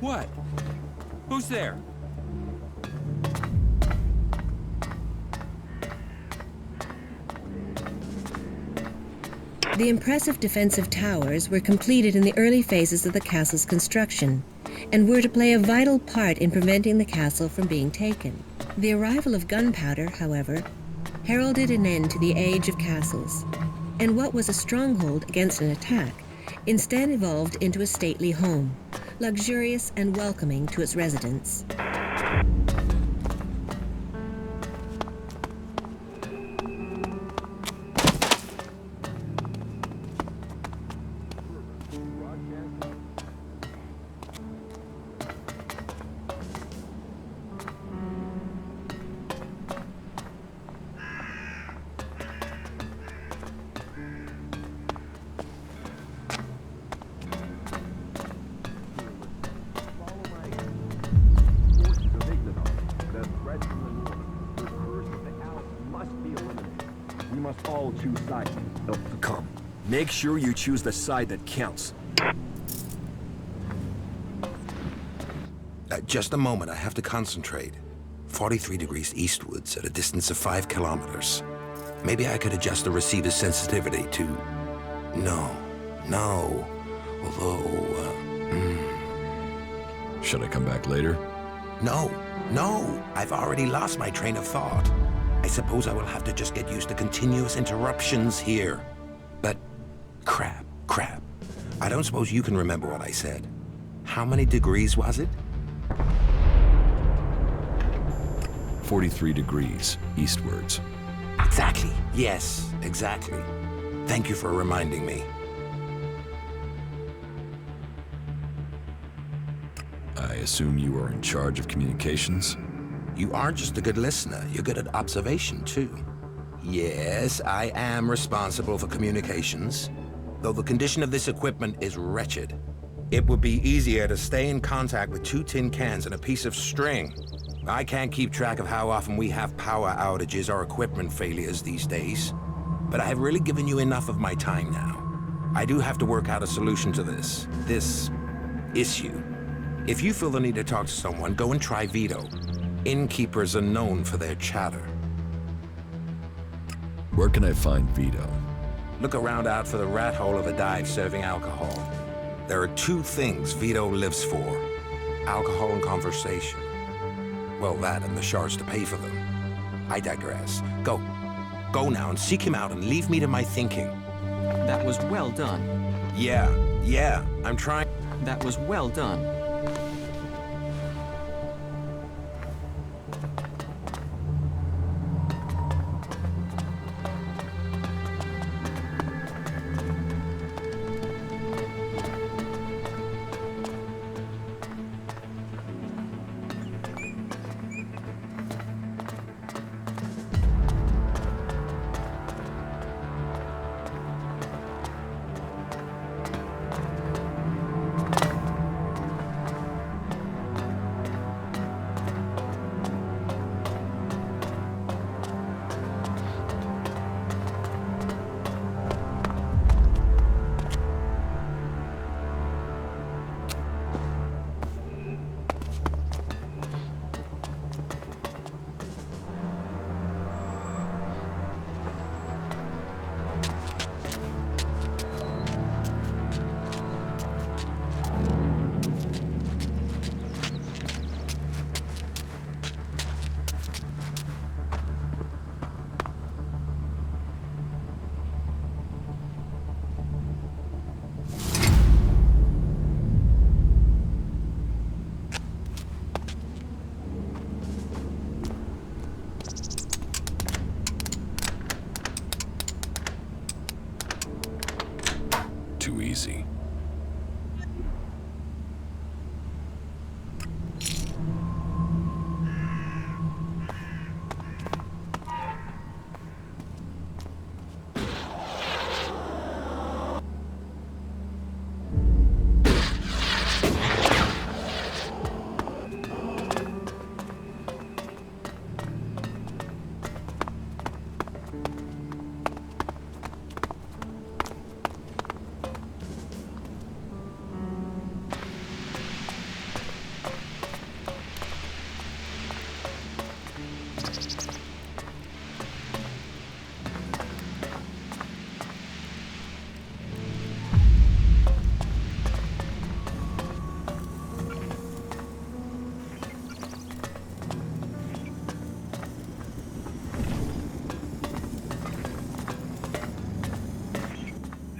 What? Who's there? The impressive defensive towers were completed in the early phases of the castle's construction and were to play a vital part in preventing the castle from being taken. The arrival of gunpowder, however, heralded an end to the age of castles, and what was a stronghold against an attack instead evolved into a stately home, luxurious and welcoming to its residents. All choose sides. Oh, come. Make sure you choose the side that counts. Just a moment, I have to concentrate. 43 degrees eastwards at a distance of 5 kilometers. Maybe I could adjust the receiver's sensitivity to... No. Although, Should I come back later? No. I've already lost my train of thought. I suppose I will have to just get used to continuous interruptions here. But crap. I don't suppose you can remember what I said. How many degrees was it? 43 degrees eastwards. Exactly. Yes, exactly. Thank you for reminding me. I assume you are in charge of communications? You aren't just a good listener, you're good at observation, too. Yes, I am responsible for communications, though the condition of this equipment is wretched. It would be easier to stay in contact with 2 tin cans and a piece of string. I can't keep track of how often we have power outages or equipment failures these days, but I have really given you enough of my time now. I do have to work out a solution to this issue. If you feel the need to talk to someone, go and try Vito. Innkeepers are known for their chatter. Where can I find Vito? Look around out for the rat hole of a dive serving alcohol. There are 2 things Vito lives for: alcohol and conversation. Well, that and the shards to pay for them. I digress. Go now and seek him out and leave me to my thinking. That was well done. Yeah, I'm trying. That was well done.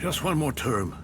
Just one more term.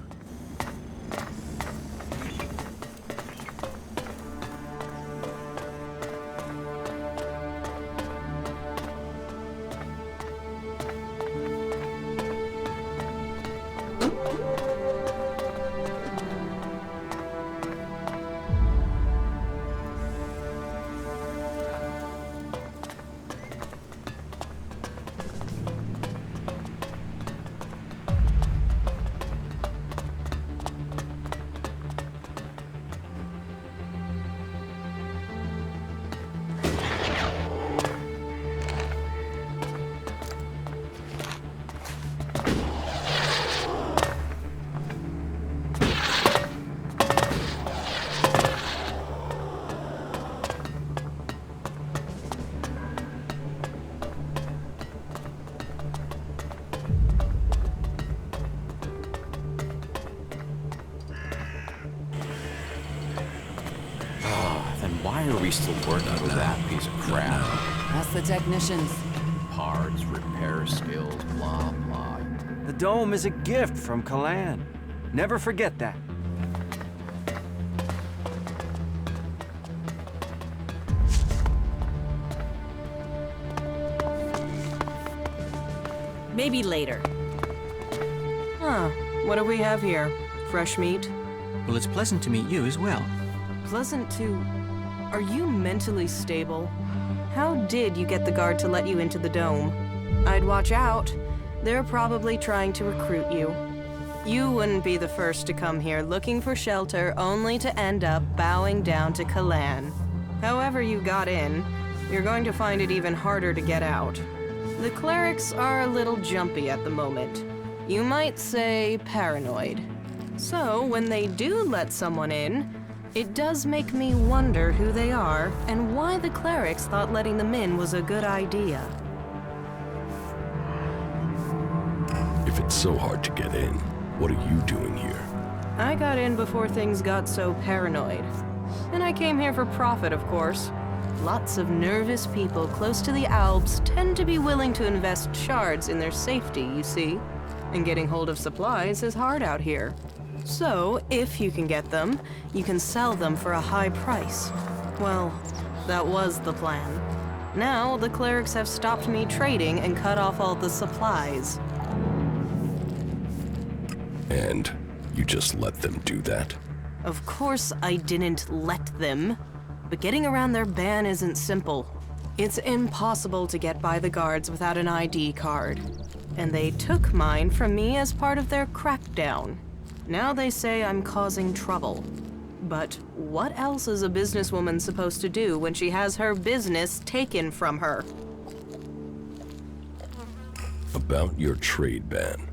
Why are we still working with that piece of crap? Ask the technicians. Parts, repair skills, blah, blah. The dome is a gift from Kalan. Never forget that. Maybe later. Huh. What do we have here? Fresh meat? Well, it's pleasant to meet you as well. Pleasant to... Are you mentally stable? How did you get the guard to let you into the dome? I'd watch out. They're probably trying to recruit you. You wouldn't be the first to come here looking for shelter only to end up bowing down to Kalan. However you got in, you're going to find it even harder to get out. The clerics are a little jumpy at the moment. You might say paranoid. So when they do let someone in, it does make me wonder who they are and why the clerics thought letting them in was a good idea. If it's so hard to get in, what are you doing here? I got in before things got so paranoid. And I came here for profit, of course. Lots of nervous people close to the Alps tend to be willing to invest shards in their safety, you see. And getting hold of supplies is hard out here. So, if you can get them, you can sell them for a high price. Well, that was the plan. Now, the clerics have stopped me trading and cut off all the supplies. And you just let them do that? Of course I didn't let them. But getting around their ban isn't simple. It's impossible to get by the guards without an ID card. And they took mine from me as part of their crackdown. Now they say I'm causing trouble. But what else is a businesswoman supposed to do when she has her business taken from her? About your trade ban.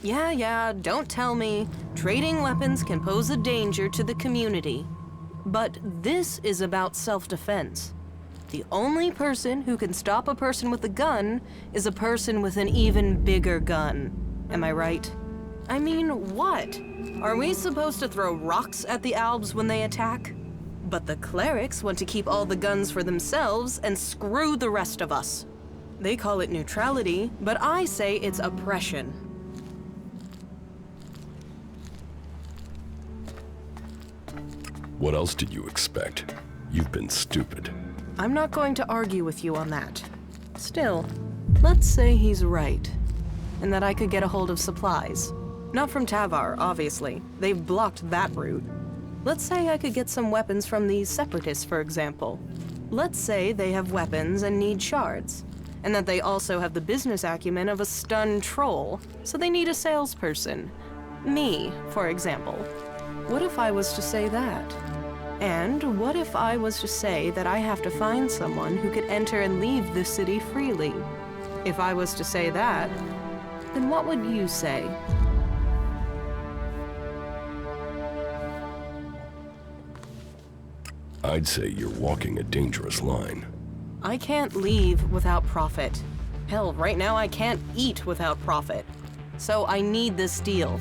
Yeah, don't tell me. Trading weapons can pose a danger to the community. But this is about self-defense. The only person who can stop a person with a gun is a person with an even bigger gun. Am I right? I mean, what? Are we supposed to throw rocks at the Albs when they attack? But the clerics want to keep all the guns for themselves and screw the rest of us. They call it neutrality, but I say it's oppression. What else did you expect? You've been stupid. I'm not going to argue with you on that. Still, let's say he's right, and that I could get a hold of supplies. Not from Tavar, obviously. They've blocked that route. Let's say I could get some weapons from these separatists, for example. Let's say they have weapons and need shards, and that they also have the business acumen of a stunned troll, so they need a salesperson. Me, for example. What if I was to say that? And what if I was to say that I have to find someone who could enter and leave the city freely? If I was to say that, then what would you say? I'd say you're walking a dangerous line. I can't leave without profit. Hell, right now I can't eat without profit. So I need this deal.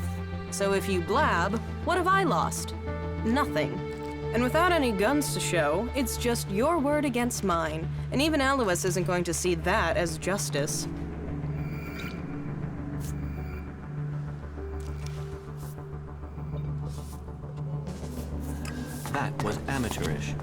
So if you blab, what have I lost? Nothing. And without any guns to show, it's just your word against mine. And even Alois isn't going to see that as justice. amateurish.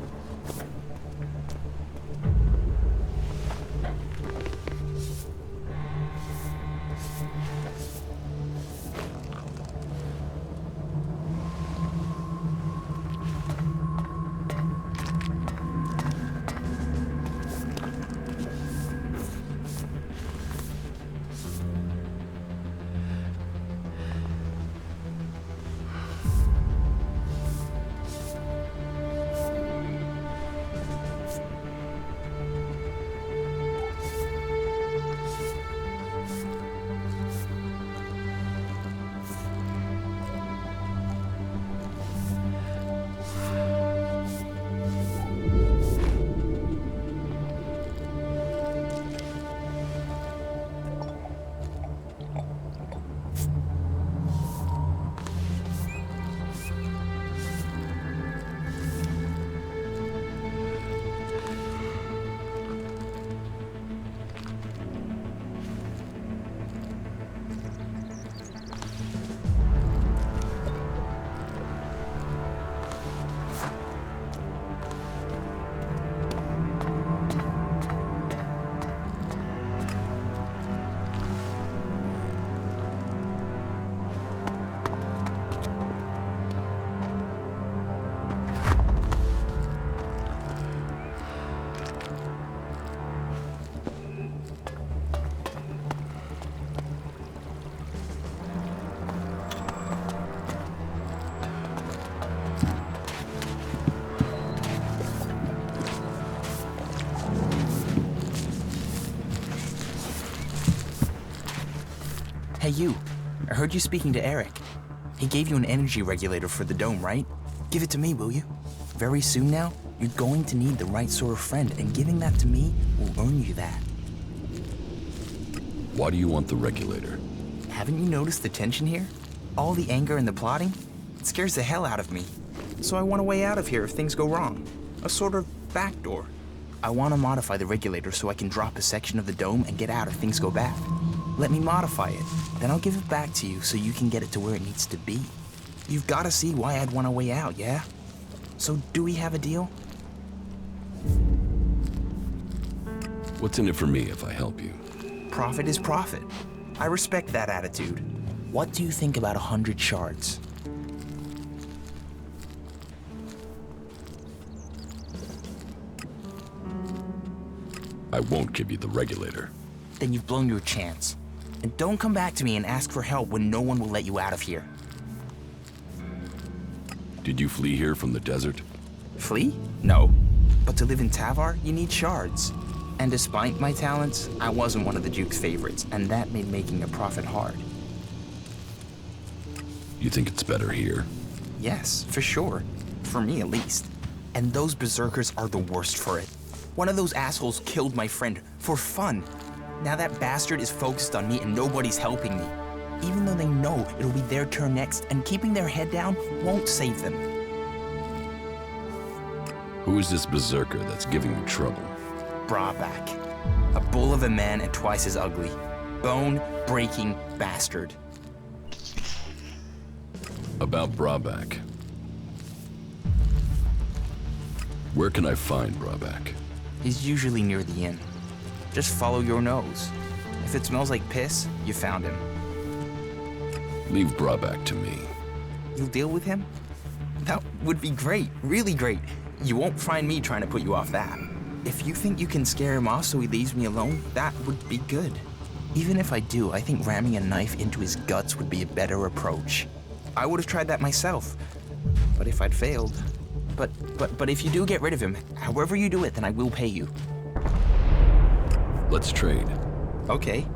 Hey, you. I heard you speaking to Eric. He gave you an energy regulator for the dome, right? Give it to me, will you? Very soon now, you're going to need the right sort of friend, and giving that to me will earn you that. Why do you want the regulator? Haven't you noticed the tension here? All the anger and the plotting? It scares the hell out of me. So I want a way out of here if things go wrong. A sort of backdoor. I want to modify the regulator so I can drop a section of the dome and get out if things go bad. Let me modify it, then I'll give it back to you so you can get it to where it needs to be. You've got to see why I'd want a way out, yeah? So do we have a deal? What's in it for me if I help you? Profit is profit. I respect that attitude. What do you think about 100 shards? I won't give you the regulator. Then you've blown your chance. And don't come back to me and ask for help when no one will let you out of here. Did you flee here from the desert? Flee? No. But to live in Tavar, you need shards. And despite my talents, I wasn't one of the Duke's favorites, and that made making a profit hard. You think it's better here? Yes, for sure. For me, at least. And those berserkers are the worst for it. One of those assholes killed my friend for fun. Now that bastard is focused on me and nobody's helping me. Even though they know it'll be their turn next, and keeping their head down won't save them. Who is this berserker that's giving you trouble? Brabak. A bull of a man and twice as ugly. Bone-breaking bastard. About Brabak. Where can I find Brabak? He's usually near the inn. Just follow your nose. If it smells like piss, you found him. Leave Brabak to me. You'll deal with him? That would be great, really great. You won't find me trying to put you off that. If you think you can scare him off so he leaves me alone, that would be good. Even if I do, I think ramming a knife into his guts would be a better approach. I would have tried that myself, but if I'd failed. But if you do get rid of him, however you do it, then I will pay you. Let's trade. Okay.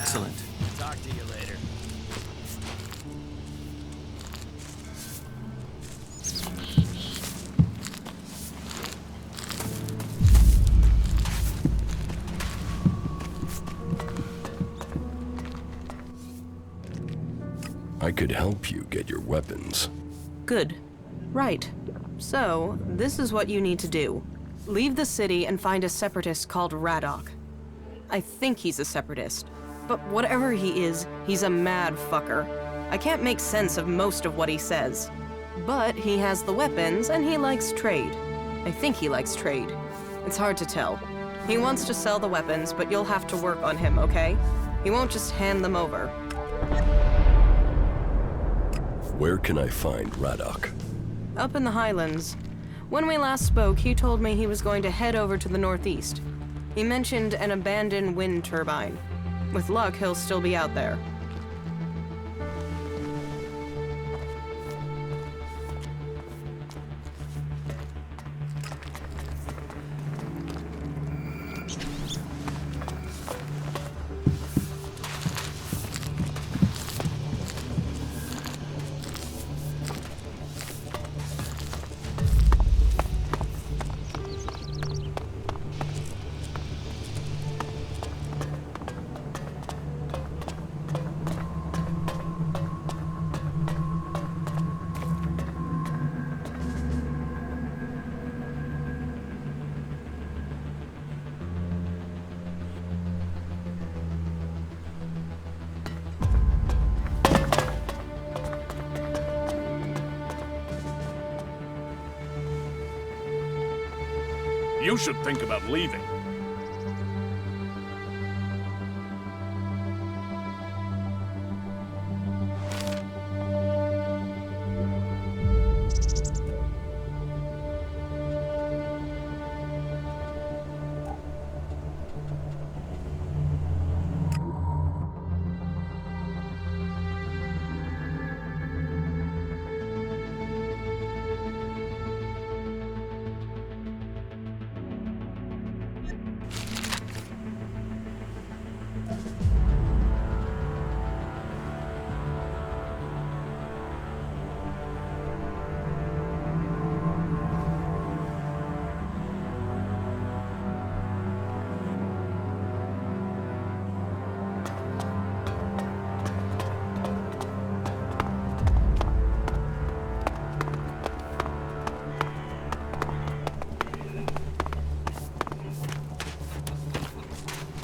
Excellent. Talk to you later. I could help you get your weapons. Good. Right. So, this is what you need to do. Leave the city and find a separatist called Radok. I think he's a separatist. But whatever he is, he's a mad fucker. I can't make sense of most of what he says. But he has the weapons and he likes trade. I think he likes trade. It's hard to tell. He wants to sell the weapons, but you'll have to work on him, okay? He won't just hand them over. Where can I find Radok? Up in the Highlands. When we last spoke, he told me he was going to head over to the northeast. He mentioned an abandoned wind turbine. With luck, he'll still be out there. You should think about leaving.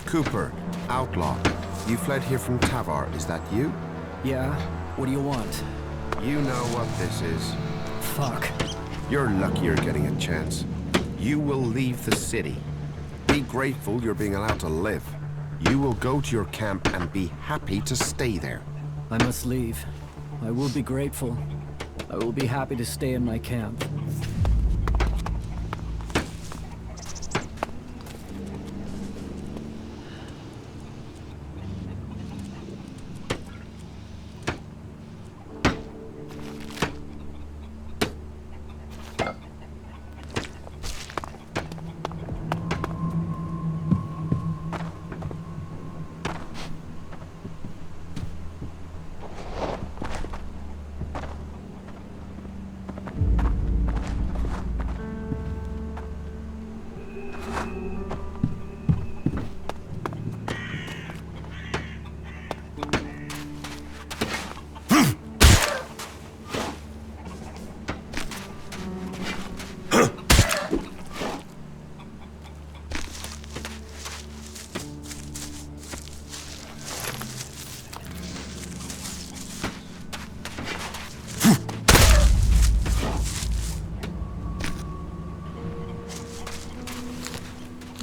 Cooper, outlaw. You fled here from Tavar, is that you? Yeah, what do you want? You know what this is. Fuck. You're lucky you're getting a chance. You will leave the city. Be grateful you're being allowed to live. You will go to your camp and be happy to stay there. I must leave. I will be grateful. I will be happy to stay in my camp.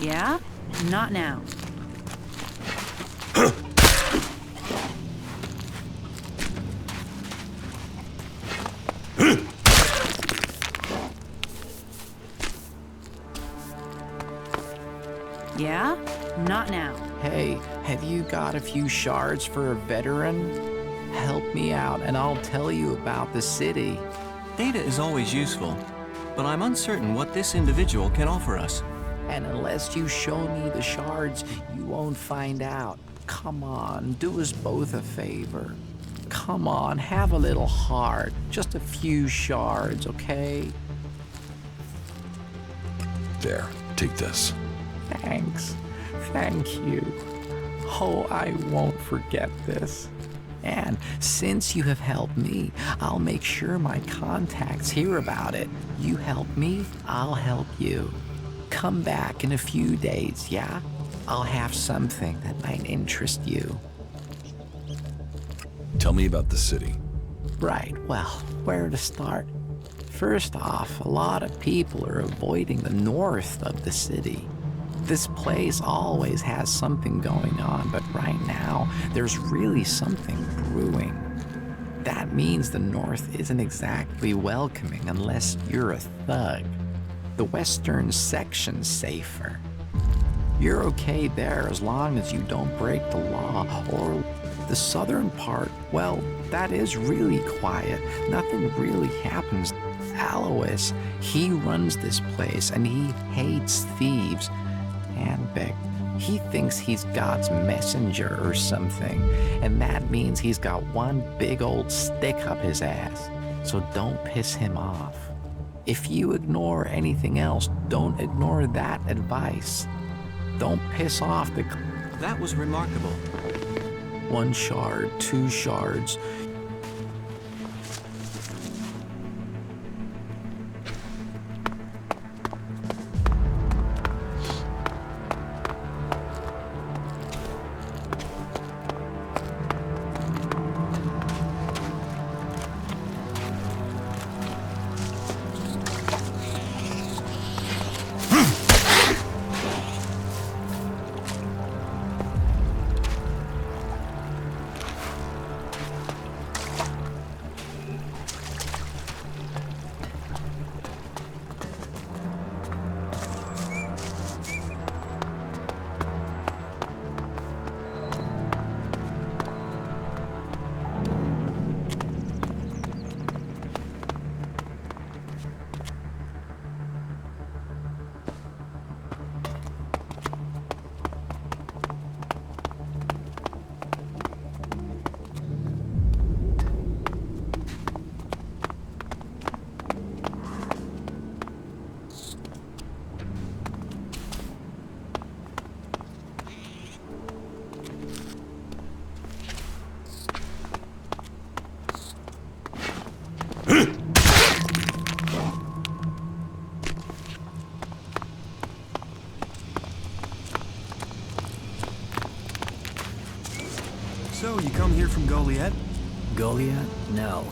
Yeah? Not now. Yeah? Not now. Hey, have you got a few shards for a veteran? Help me out and I'll tell you about the city. Data is always useful, but I'm uncertain what this individual can offer us. And unless you show me the shards, you won't find out. Come on, do us both a favor. Come on, have a little heart. Just a few shards, okay? There, take this. Thanks. Thank you. Oh, I won't forget this. And since you have helped me, I'll make sure my contacts hear about it. You help me, I'll help you. Come back in a few days, yeah? I'll have something that might interest you. Tell me about the city. Right, well, where to start? First off, a lot of people are avoiding the north of the city. This place always has something going on, but right now, there's really something brewing. That means the north isn't exactly welcoming unless you're a thug. The western section's safer. You're okay there as long as you don't break the law, or the southern part, well, that is really quiet. Nothing really happens. Alois, he runs this place and he hates thieves. And Beck, he thinks he's God's messenger or something, and that means he's got one big old stick up his ass. So don't piss him off. If you ignore anything else, don't ignore that advice. Don't piss off the... That was remarkable. 1 shard, 2 shards. So, you come here from Goliath? Goliath? No.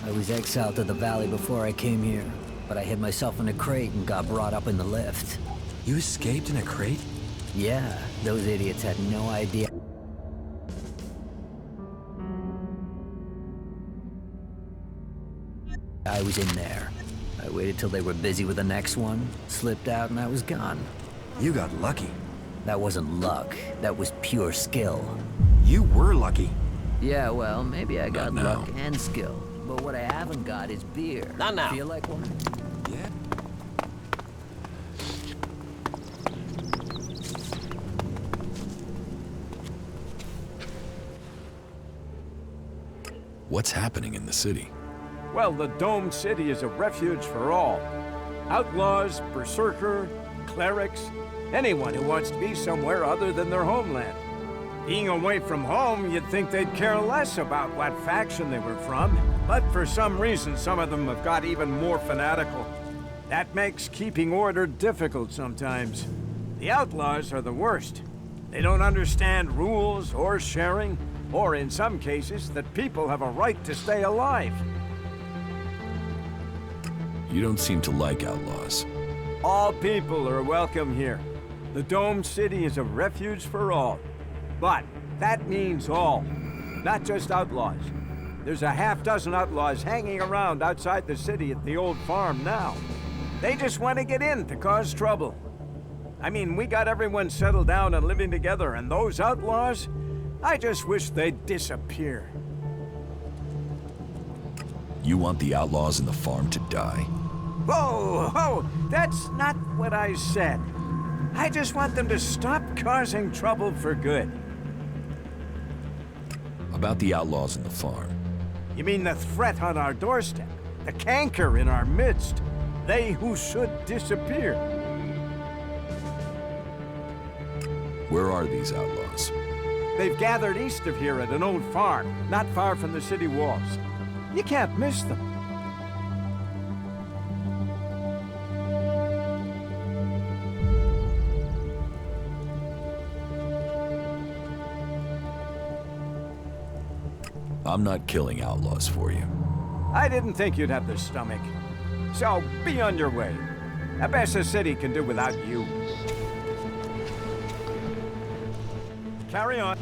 I was exiled to the valley before I came here, but I hid myself in a crate and got brought up in the lift. You escaped in a crate? Yeah, those idiots had no idea. I was in there. I waited till they were busy with the next one, slipped out, and I was gone. You got lucky. That wasn't luck. That was pure skill. You were lucky. Yeah, well, maybe I got luck and skill. But what I haven't got is beer. Not now. Feel like one? Yeah. What's happening in the city? Well, the Dome City is a refuge for all. Outlaws, berserker, clerics, anyone who wants to be somewhere other than their homeland. Being away from home, you'd think they'd care less about what faction they were from. But for some reason, some of them have got even more fanatical. That makes keeping order difficult sometimes. The outlaws are the worst. They don't understand rules or sharing, or in some cases, that people have a right to stay alive. You don't seem to like outlaws. All people are welcome here. The Dome City is a refuge for all. But that means all, not just outlaws. There's a half-dozen outlaws hanging around outside the city at the old farm now. They just want to get in to cause trouble. I mean, we got everyone settled down and living together, and those outlaws, I just wish they'd disappear. You want the outlaws in the farm to die? Whoa, whoa, that's not what I said. I just want them to stop causing trouble for good. About the outlaws in the farm. You mean the threat on our doorstep? The canker in our midst? They who should disappear? Where are these outlaws? They've gathered east of here at an old farm, not far from the city walls. You can't miss them. I'm not killing outlaws for you. I didn't think you'd have the stomach. So, be on your way. Abessa City can do without you. Carry on.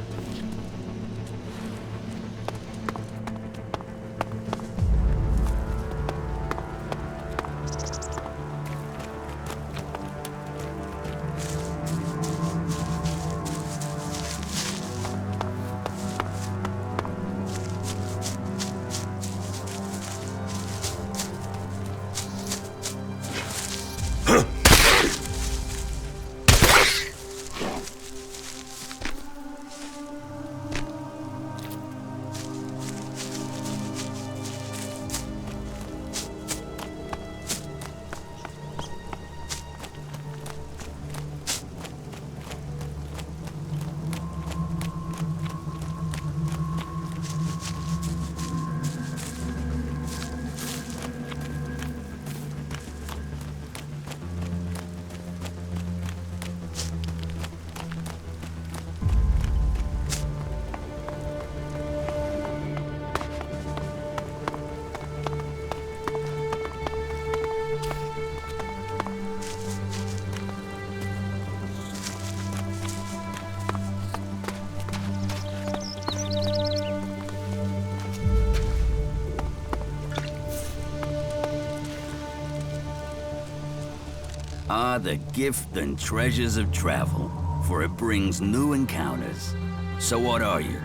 Ah, the gift and treasures of travel, for it brings new encounters. So what are you?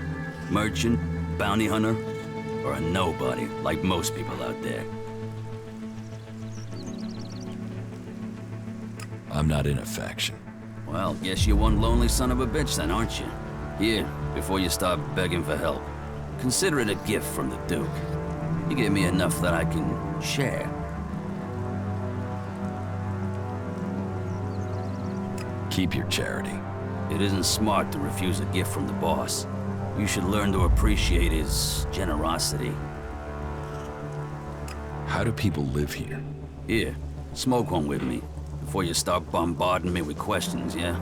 Merchant? Bounty hunter? Or a nobody, like most people out there? I'm not in a faction. Well, guess you're one lonely son of a bitch then, aren't you? Here, before you start begging for help, consider it a gift from the Duke. You gave me enough that I can share. Keep your charity. It isn't smart to refuse a gift from the boss. You should learn to appreciate his generosity. How do people live here? Here, smoke one with me, before you start bombarding me with questions, yeah?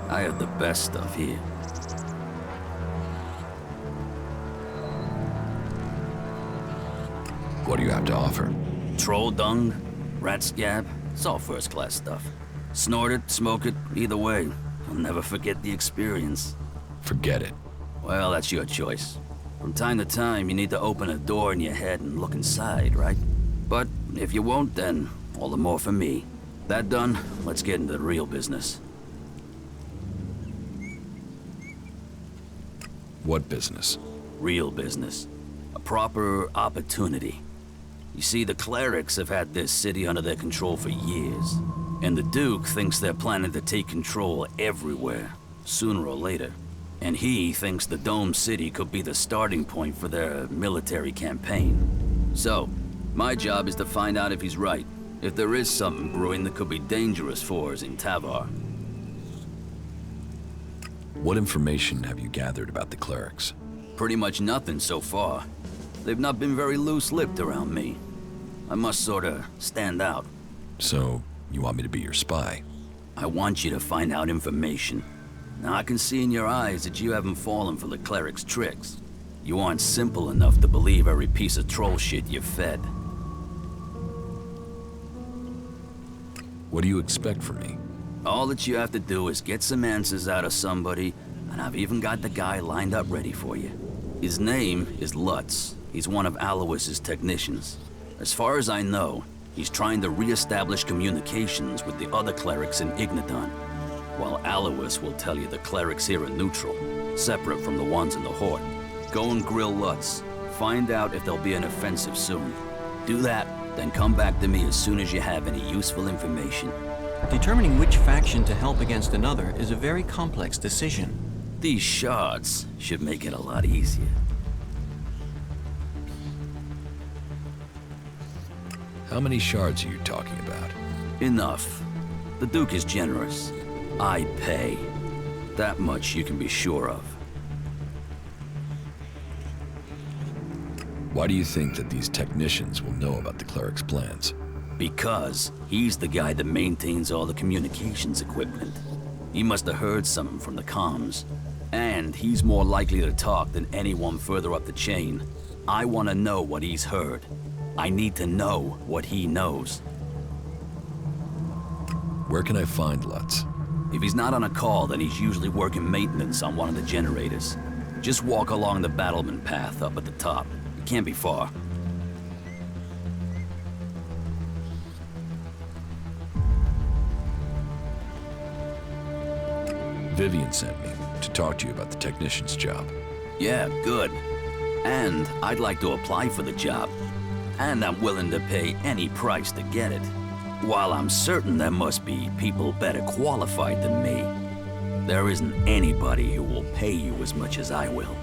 I have the best stuff here. What do you have to offer? Troll dung, rat scab, it's all first-class stuff. Snort it, smoke it, either way. You'll never forget the experience. Forget it. Well, that's your choice. From time to time, you need to open a door in your head and look inside, right? But if you won't, then all the more for me. That done, let's get into the real business. What business? Real business. A proper opportunity. You see, the clerics have had this city under their control for years. And the Duke thinks they're planning to take control everywhere, sooner or later. And he thinks the Dome City could be the starting point for their military campaign. So, my job is to find out if he's right, if there is something brewing that could be dangerous for us in Tavar. What information have you gathered about the clerics? Pretty much nothing so far. They've not been very loose-lipped around me. I must sorta stand out. So, you want me to be your spy? I want you to find out information. Now, I can see in your eyes that you haven't fallen for the cleric's tricks. You aren't simple enough to believe every piece of troll shit you're fed. What do you expect from me? All that you have to do is get some answers out of somebody, and I've even got the guy lined up ready for you. His name is Lutz. He's one of Alois's technicians. As far as I know, he's trying to re-establish communications with the other clerics in Ignadon, while Alois will tell you the clerics here are neutral, separate from the ones in the Horde. Go and grill Lutz. Find out if there'll be an offensive soon. Do that, then come back to me as soon as you have any useful information. Determining which faction to help against another is a very complex decision. These shards should make it a lot easier. How many shards are you talking about? Enough. The Duke is generous. I pay. That much you can be sure of. Why do you think that these technicians will know about the cleric's plans? Because he's the guy that maintains all the communications equipment. He must have heard something from the comms. And he's more likely to talk than anyone further up the chain. I want to know what he's heard. I need to know what he knows. Where can I find Lutz? If he's not on a call, then he's usually working maintenance on one of the generators. Just walk along the battlement path up at the top. It can't be far. Vivian sent me to talk to you about the technician's job. Yeah, good. And I'd like to apply for the job. And I'm willing to pay any price to get it. While I'm certain there must be people better qualified than me, there isn't anybody who will pay you as much as I will.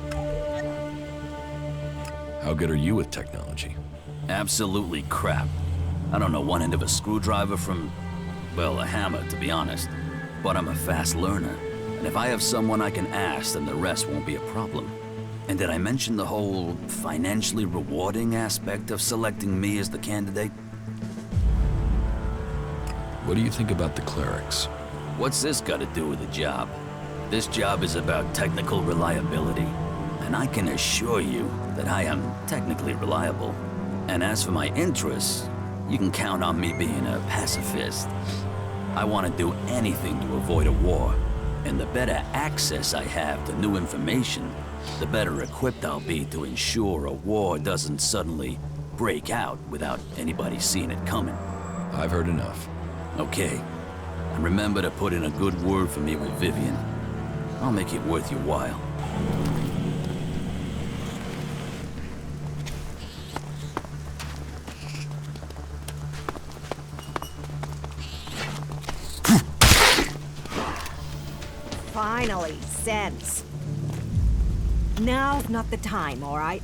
How good are you with technology? Absolutely crap. I don't know one end of a screwdriver from, well, a hammer, to be honest. But I'm a fast learner. And if I have someone I can ask, then the rest won't be a problem. And did I mention the whole financially rewarding aspect of selecting me as the candidate? What do you think about the clerics? What's this got to do with the job? This job is about technical reliability. And I can assure you that I am technically reliable. And as for my interests, you can count on me being a pacifist. I want to do anything to avoid a war. And the better access I have to new information, the better equipped I'll be to ensure a war doesn't suddenly break out without anybody seeing it coming. I've heard enough. Okay. And remember to put in a good word for me with Vivian. I'll make it worth your while. Finally, sense. Now's not the time, all right?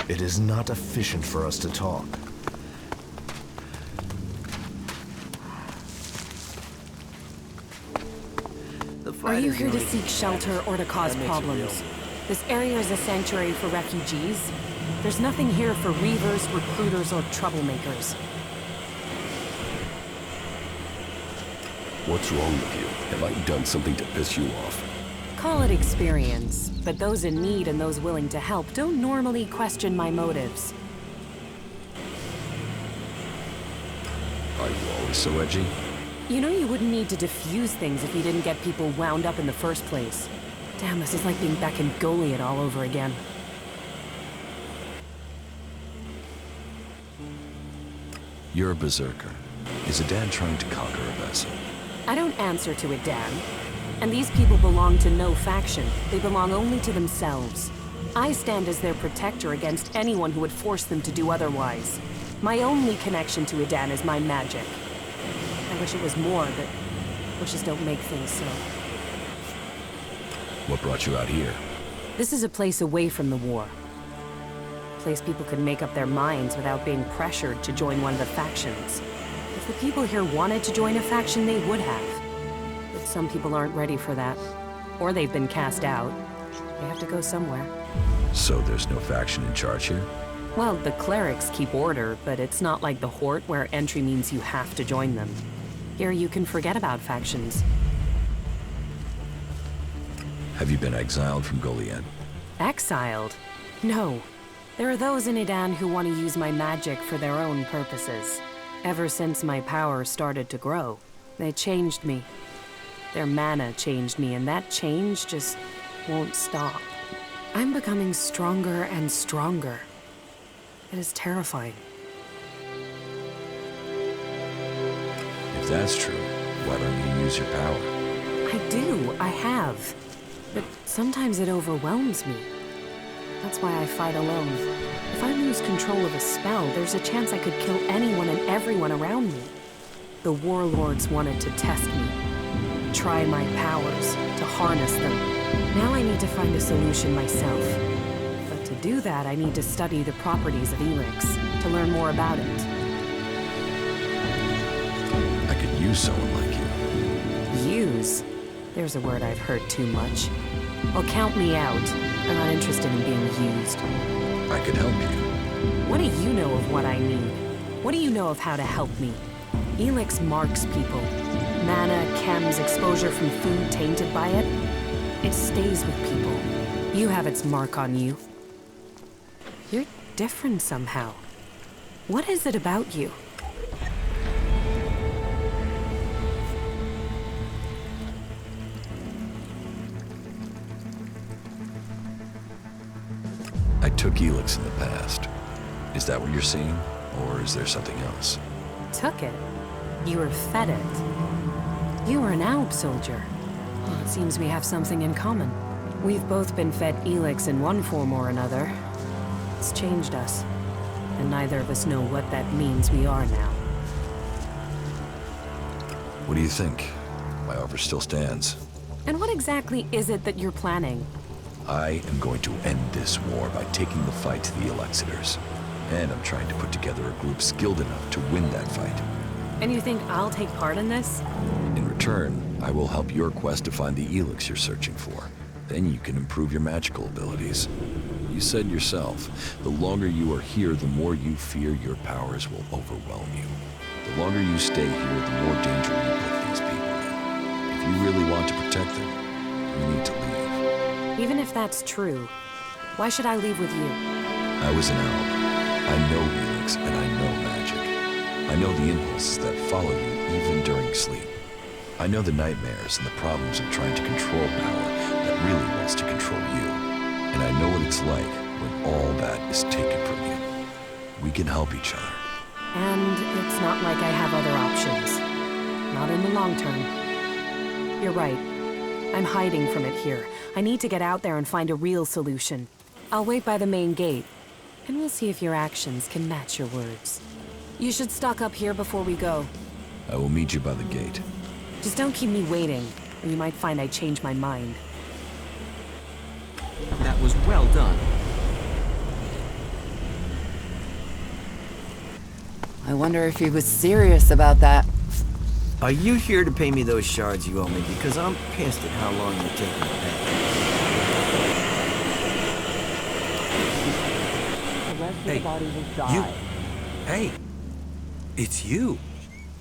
It is not efficient for us to talk. Are you here to seek shelter or to cause problems? This area is a sanctuary for refugees. There's nothing here for reavers, recruiters, or troublemakers. What's wrong with you? Have I done something to piss you off? Call it experience, but those in need and those willing to help don't normally question my motives. Are you always so edgy? You know you wouldn't need to diffuse things if you didn't get people wound up in the first place. Damn, this is like being back in Goliath all over again. You're a berserker. Is Adan trying to conquer Abessa? I don't answer to Adan. And these people belong to no faction. They belong only to themselves. I stand as their protector against anyone who would force them to do otherwise. My only connection to Adan is my magic. I wish it was more, but wishes don't make things so. What brought you out here? This is a place away from the war. A place people could make up their minds without being pressured to join one of the factions. If the people here wanted to join a faction, they would have. But some people aren't ready for that. Or they've been cast out. They have to go somewhere. So there's no faction in charge here? Well, the clerics keep order, but it's not like the Horde where entry means you have to join them. Here you can forget about factions. Have you been exiled from Goliath? Exiled? No. There are those in Adan who want to use my magic for their own purposes. Ever since my power started to grow, they changed me. Their mana changed me, and that change just won't stop. I'm becoming stronger and stronger. It is terrifying. If that's true, why don't you use your power? I do, I have. But sometimes it overwhelms me. That's why I fight alone. If I lose control of a spell, there's a chance I could kill anyone and everyone around me. The warlords wanted to test me, try my powers, to harness them. Now I need to find a solution myself. But to do that, I need to study the properties of ELEX, to learn more about it. could use someone like you. Use? There's a word I've heard too much. Well, count me out. I'm not interested in being used. I could help you. What do you know of what I need? What do you know of how to help me? ELEX marks people. Mana, chems, exposure from food tainted by it. It stays with people. You have its mark on you. You're different somehow. What is it about you? I took ELEX in the past. Is that what you're seeing? Or is there something else? Took it? You were fed it. You were an Alb soldier. Well, it seems we have something in common. We've both been fed ELEX in one form or another. It's changed us. And neither of us know what that means we are now. What do you think? My offer still stands. And what exactly is it that you're planning? I am going to end this war by taking the fight to the Elexitors. And I'm trying to put together a group skilled enough to win that fight. And you think I'll take part in this? In return, I will help your quest to find the ELEX you're searching for. Then you can improve your magical abilities. You said yourself, the longer you are here, the more you fear your powers will overwhelm you. The longer you stay here, the more danger you put these people in. If you really want to protect them, you need to leave. Even if that's true, why should I leave with you? I was an Alb. I know ELEX and I know magic. I know the impulses that follow you even during sleep. I know the nightmares and the problems of trying to control power that really wants to control you. And I know what it's like when all that is taken from you. We can help each other. And it's not like I have other options. Not in the long term. You're right. I'm hiding from it here. I need to get out there and find a real solution. I'll wait by the main gate, and we'll see if your actions can match your words. You should stock up here before we go. I will meet you by the gate. Just don't keep me waiting, or you might find I change my mind. That was well done. I wonder if he was serious about that. Are you here to pay me those shards you owe me? Because I'm pissed at how long you're taking to pay. The rest of Hey, the body will die. Hey, it's you.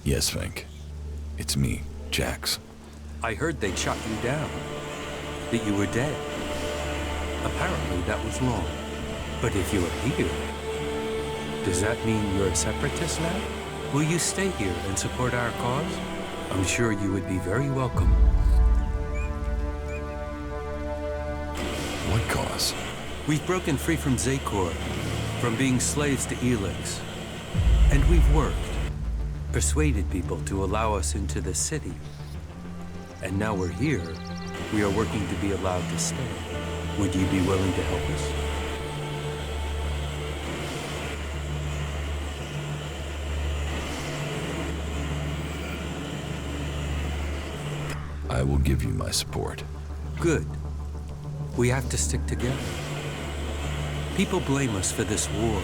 Yes, Fink. It's me, Jax. I heard they shot you down. That you were dead. Apparently that was wrong. But if you're here, does that mean you're a separatist now? Will you stay here and support our cause? I'm sure you would be very welcome. What cause? We've broken free from Zakor, from being slaves to ELEX. And we've worked, persuaded people to allow us into the city. And now we're here, we are working to be allowed to stay. Would you be willing to help us? I will give you my support. Good. We have to stick together. People blame us for this war,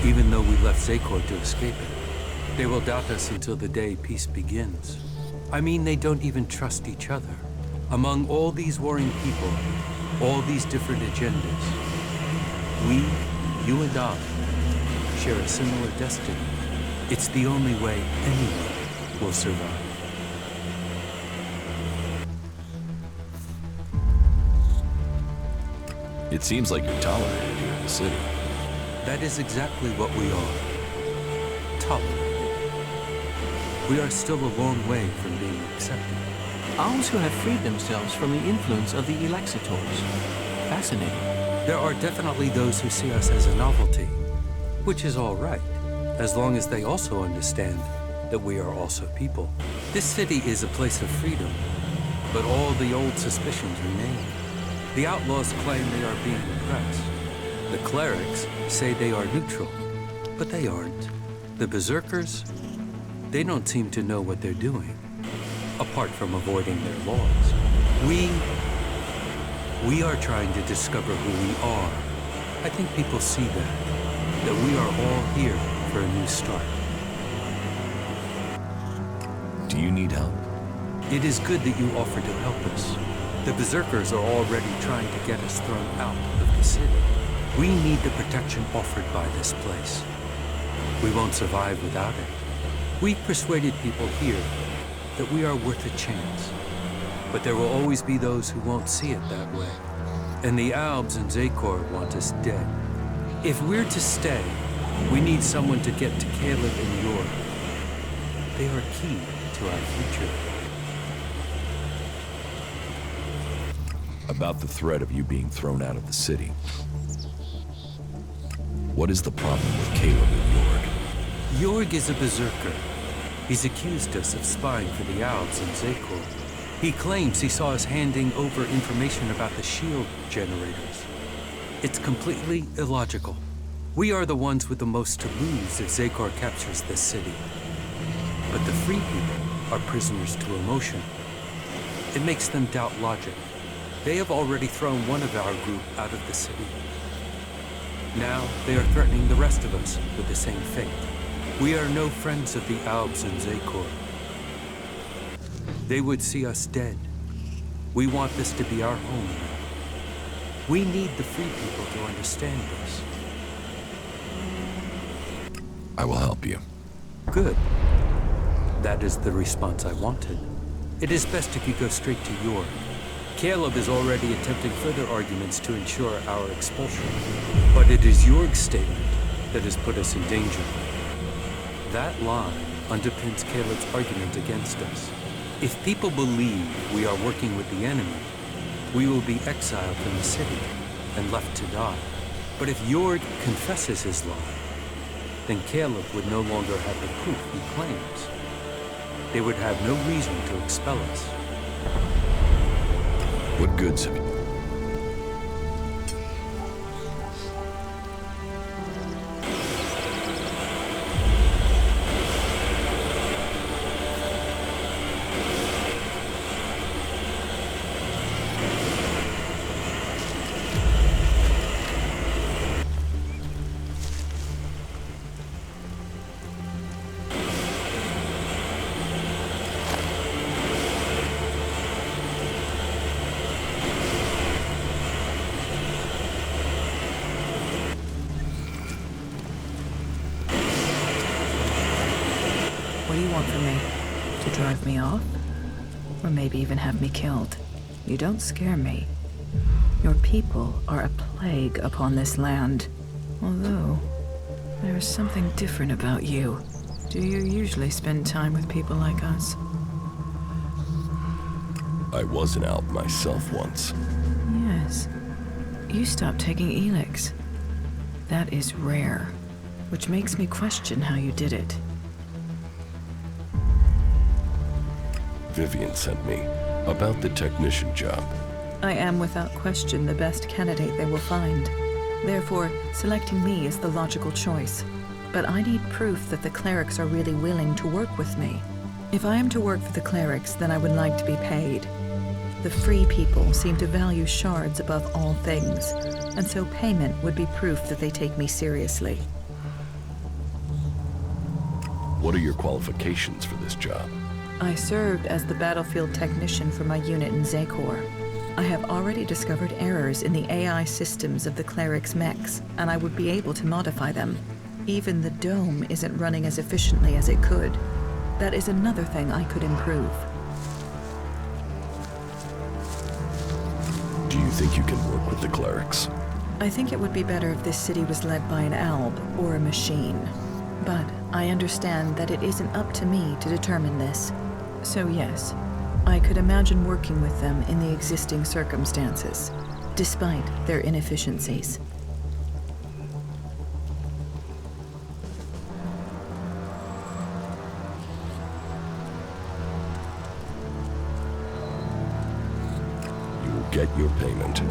even though we left Zakor to escape it. They will doubt us until the day peace begins. I mean, they don't even trust each other. Among all these warring people, all these different agendas, we, you and I, share a similar destiny. It's the only way anyone will survive. It seems like you're tolerated here in the city. That is exactly what we are. Tolerated. We are still a long way from being accepted. Owls who have freed themselves from the influence of the Elexitors. Fascinating. There are definitely those who see us as a novelty, which is all right, as long as they also understand that we are also people. This city is a place of freedom, but all the old suspicions remain. The outlaws claim they are being oppressed. The clerics say they are neutral, but they aren't. The berserkers, they don't seem to know what they're doing, apart from avoiding their laws. We are trying to discover who we are. I think people see that we are all here for a new start. Do you need help? It is good that you offer to help us. The Berserkers are already trying to get us thrown out of the city. We need the protection offered by this place. We won't survive without it. We've persuaded people here that we are worth a chance. But there will always be those who won't see it that way. And the Albs and Zakor want us dead. If we're to stay, we need someone to get to Caleb and York. They are key to our future. About the threat of you being thrown out of the city. What is the problem with Caleb and York? Jorg is a berserker. He's accused us of spying for the Albs and Zakor. He claims he saw us handing over information about the shield generators. It's completely illogical. We are the ones with the most to lose if Zakor captures this city. But the free people are prisoners to emotion. It makes them doubt logic. They have already thrown one of our group out of the city. Now they are threatening the rest of us with the same fate. We are no friends of the Albs and Zakor. They would see us dead. We want this to be our home. We need the free people to understand this. I will help you. Good. That is the response I wanted. It is best if you go straight to York. Caleb is already attempting further arguments to ensure our expulsion. But it is Jorg's statement that has put us in danger. That lie underpins Caleb's argument against us. If people believe we are working with the enemy, we will be exiled from the city and left to die. But if Jorg confesses his lie, then Caleb would no longer have the proof he claims. They would have no reason to expel us. What goods have you? What do you want from me? To drive me off? Or maybe even have me killed? You don't scare me. Your people are a plague upon this land. Although, there is something different about you. Do you usually spend time with people like us? I was an Alp myself once. Yes. You stopped taking ELEX. That is rare, which makes me question how you did it. Vivian sent me about the technician job. I am without question the best candidate they will find. Therefore, selecting me is the logical choice. But I need proof that the clerics are really willing to work with me. If I am to work for the clerics, then I would like to be paid. The free people seem to value shards above all things, and so payment would be proof that they take me seriously. What are your qualifications for this job? I served as the battlefield technician for my unit in Zakor. I have already discovered errors in the AI systems of the clerics' mechs, and I would be able to modify them. Even the dome isn't running as efficiently as it could. That is another thing I could improve. Do you think you can work with the clerics? I think it would be better if this city was led by an alb or a machine. But I understand that it isn't up to me to determine this. So yes, I could imagine working with them in the existing circumstances, despite their inefficiencies. You will get your payment.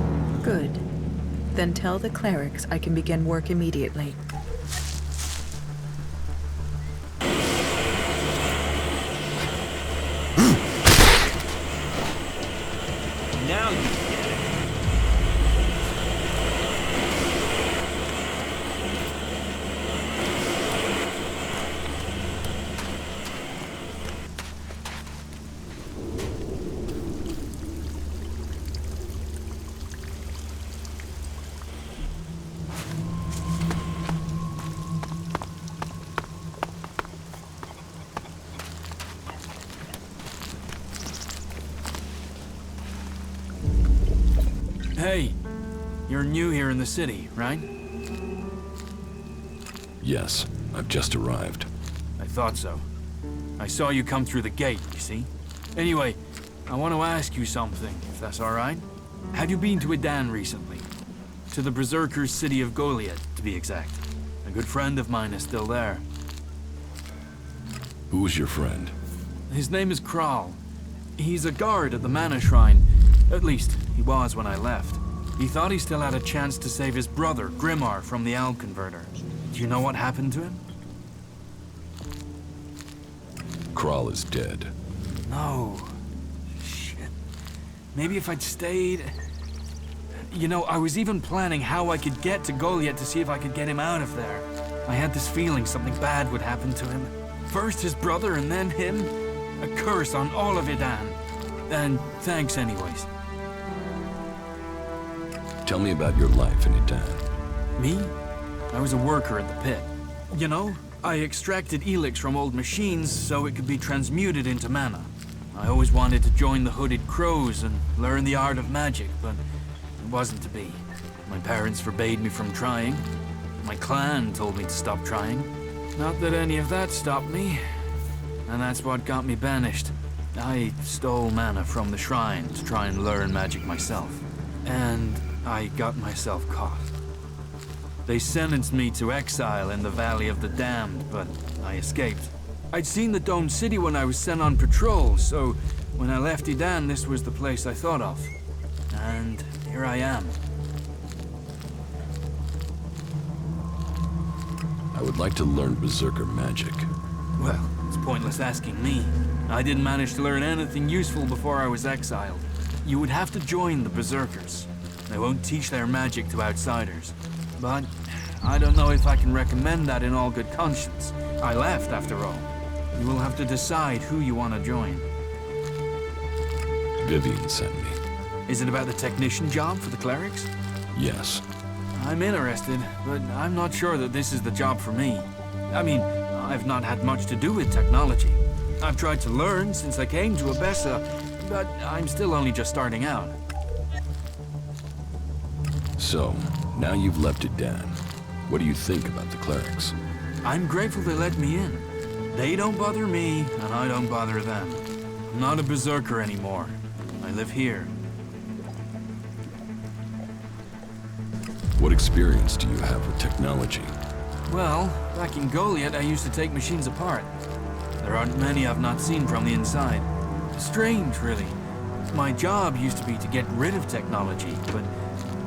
Good. Then tell the clerics I can begin work immediately. Now you get it. Hey, you're new here in the city, right? Yes, I've just arrived. I thought so. I saw you come through the gate, you see? Anyway, I want to ask you something, if that's alright. Have you been to Edan recently? To the Berserkers' city of Goliad, to be exact. A good friend of mine is still there. Who's your friend? His name is Kral. He's a guard at the Mana Shrine. At least, he was when I left. He thought he still had a chance to save his brother, Grimar, from the Owl Converter. Do you know what happened to him? Kral is dead. No. Shit. Maybe if I'd stayed... You know, I was even planning how I could get to Goliad to see if I could get him out of there. I had this feeling something bad would happen to him. First his brother and then him. A curse on all of Edan. And thanks anyways. Tell me about your life in Edan. Me? I was a worker at the pit. You know, I extracted ELEX from old machines so it could be transmuted into mana. I always wanted to join the Hooded Crows and learn the art of magic, but it wasn't to be. My parents forbade me from trying. My clan told me to stop trying. Not that any of that stopped me. And that's what got me banished. I stole mana from the shrine to try and learn magic myself. And I got myself caught. They sentenced me to exile in the Valley of the Damned, but I escaped. I'd seen the Domed City when I was sent on patrol, so when I left Edan, this was the place I thought of. And here I am. I would like to learn Berserker magic. Well, it's pointless asking me. I didn't manage to learn anything useful before I was exiled. You would have to join the Berserkers. They won't teach their magic to outsiders. But I don't know if I can recommend that in all good conscience. I left, after all. You will have to decide who you want to join. Vivian sent me. Is it about the technician job for the clerics? Yes. I'm interested, but I'm not sure that this is the job for me. I mean, I've not had much to do with technology. I've tried to learn since I came to Abessa, but I'm still only just starting out. So, now you've left Edan. What do you think about the clerics? I'm grateful they let me in. They don't bother me, and I don't bother them. I'm not a berserker anymore. I live here. What experience do you have with technology? Well, back in Goliad, I used to take machines apart. There aren't many I've not seen from the inside. Strange, really. My job used to be to get rid of technology, but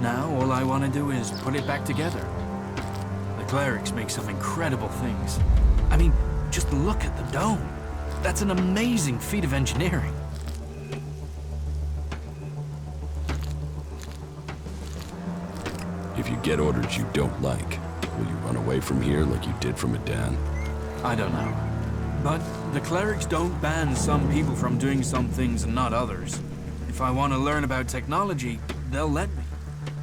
now all I want to do is put it back together. The clerics make some incredible things. I mean, just look at the dome. That's an amazing feat of engineering. If you get orders you don't like, will you run away from here like you did from Edan? I don't know. But the clerics don't ban some people from doing some things and not others. If I want to learn about technology, they'll let me.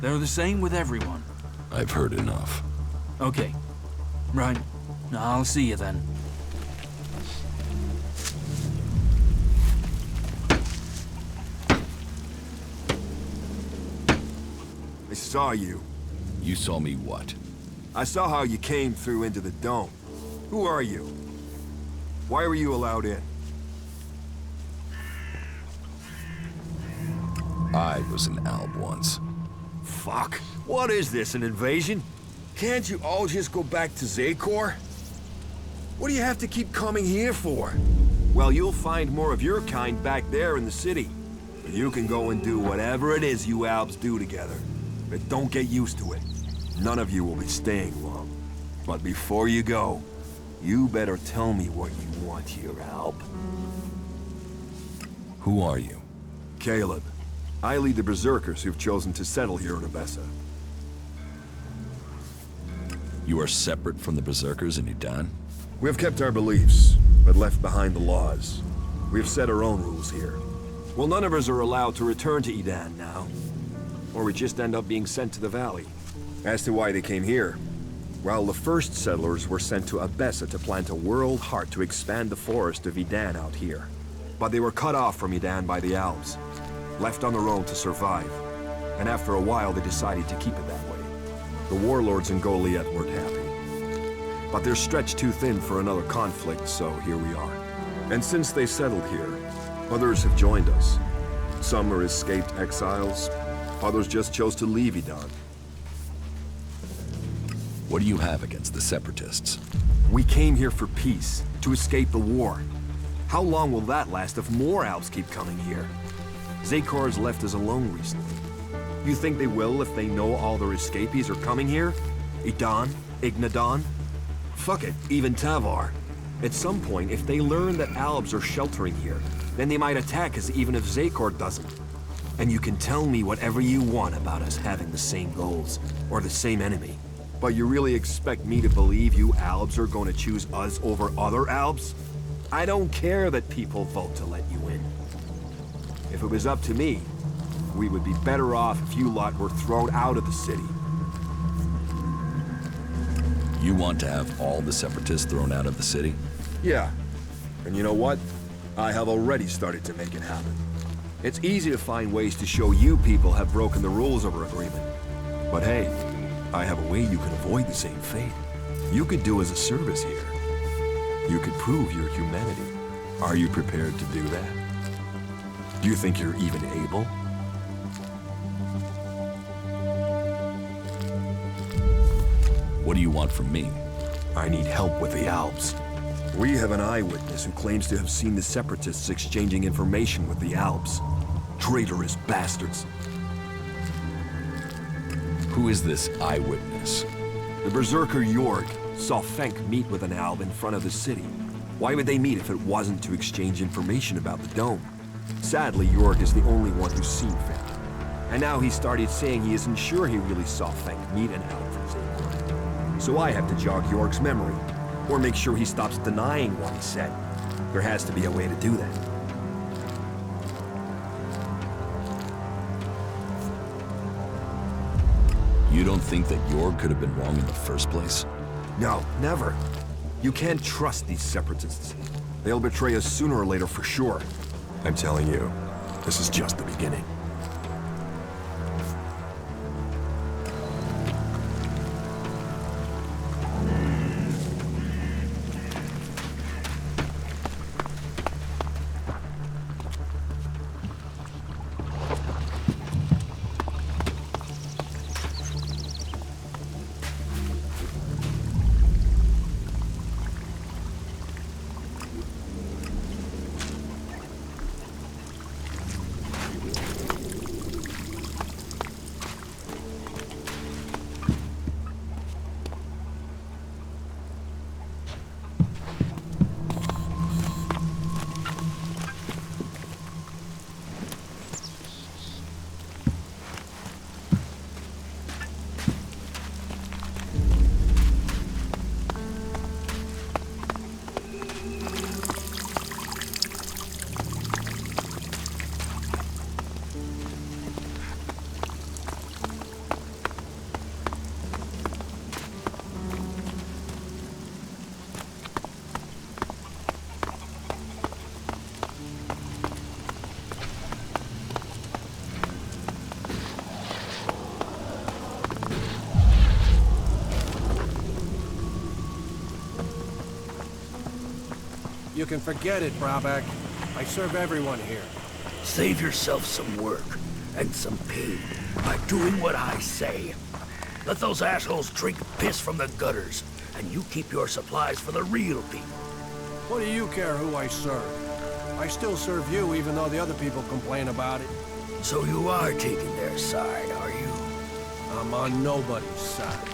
They're the same with everyone. I've heard enough. Okay. Right. I'll see you then. I saw you. You saw me what? I saw how you came through into the dome. Who are you? Why were you allowed in? I was an alb once. Fuck. What is this, an invasion? Can't you all just go back to Zakor? What do you have to keep coming here for? Well, you'll find more of your kind back there in the city. You can go and do whatever it is you Albs do together. But don't get used to it. None of you will be staying long. But before you go, you better tell me what you want here, Alb. Who are you? Caleb. I lead the Berserkers who've chosen to settle here in Abessa. You are separate from the Berserkers in Edan? We've kept our beliefs, but left behind the laws. We've set our own rules here. Well, none of us are allowed to return to Edan now. Or we just end up being sent to the valley. As to why they came here, well, the first settlers were sent to Abessa to plant a world heart to expand the forest of Edan out here. But they were cut off from Edan by the Alps, left on their own to survive. And after a while, they decided to keep it that way. The warlords in Goliath weren't happy. But they're stretched too thin for another conflict, so here we are. And since they settled here, others have joined us. Some are escaped exiles, others just chose to leave Edan. What do you have against the Separatists? We came here for peace, to escape the war. How long will that last if more Alps keep coming here? Zakor has left us alone recently. You think they will if they know all their escapees are coming here? Edan? Ignadon? Fuck it, even Tavar. At some point, if they learn that Albs are sheltering here, then they might attack us even if Zakor doesn't. And you can tell me whatever you want about us having the same goals, or the same enemy. But you really expect me to believe you Albs are going to choose us over other Albs? I don't care that people vote to let you in. If it was up to me, we would be better off if you lot were thrown out of the city. You want to have all the Separatists thrown out of the city? Yeah. And you know what? I have already started to make it happen. It's easy to find ways to show you people have broken the rules of our agreement. But hey, I have a way you can avoid the same fate. You could do us a service here. You could prove your humanity. Are you prepared to do that? Do you think you're even able? What do you want from me? I need help with the Alps. We have an eyewitness who claims to have seen the Separatists exchanging information with the Alps. Traitorous bastards. Who is this eyewitness? The Berserker Jorg saw Fenk meet with an Alb in front of the city. Why would they meet if it wasn't to exchange information about the dome? Sadly, Jorg is the only one who's seen Fenk. And now he started saying he isn't sure he really saw Fenk meet an Alb from Zakor. So I have to jog Jorg's memory, or make sure he stops denying what he said. There has to be a way to do that. You don't think that Jorg could have been wrong in the first place? No, never. You can't trust these Separatists. They'll betray us sooner or later for sure. I'm telling you, this is just the beginning. You can forget it, Brabak. I serve everyone here. Save yourself some work and some pain by doing what I say. Let those assholes drink piss from the gutters, and you keep your supplies for the real people. What do you care who I serve? I still serve you even though the other people complain about it. So you are taking their side, are you? I'm on nobody's side.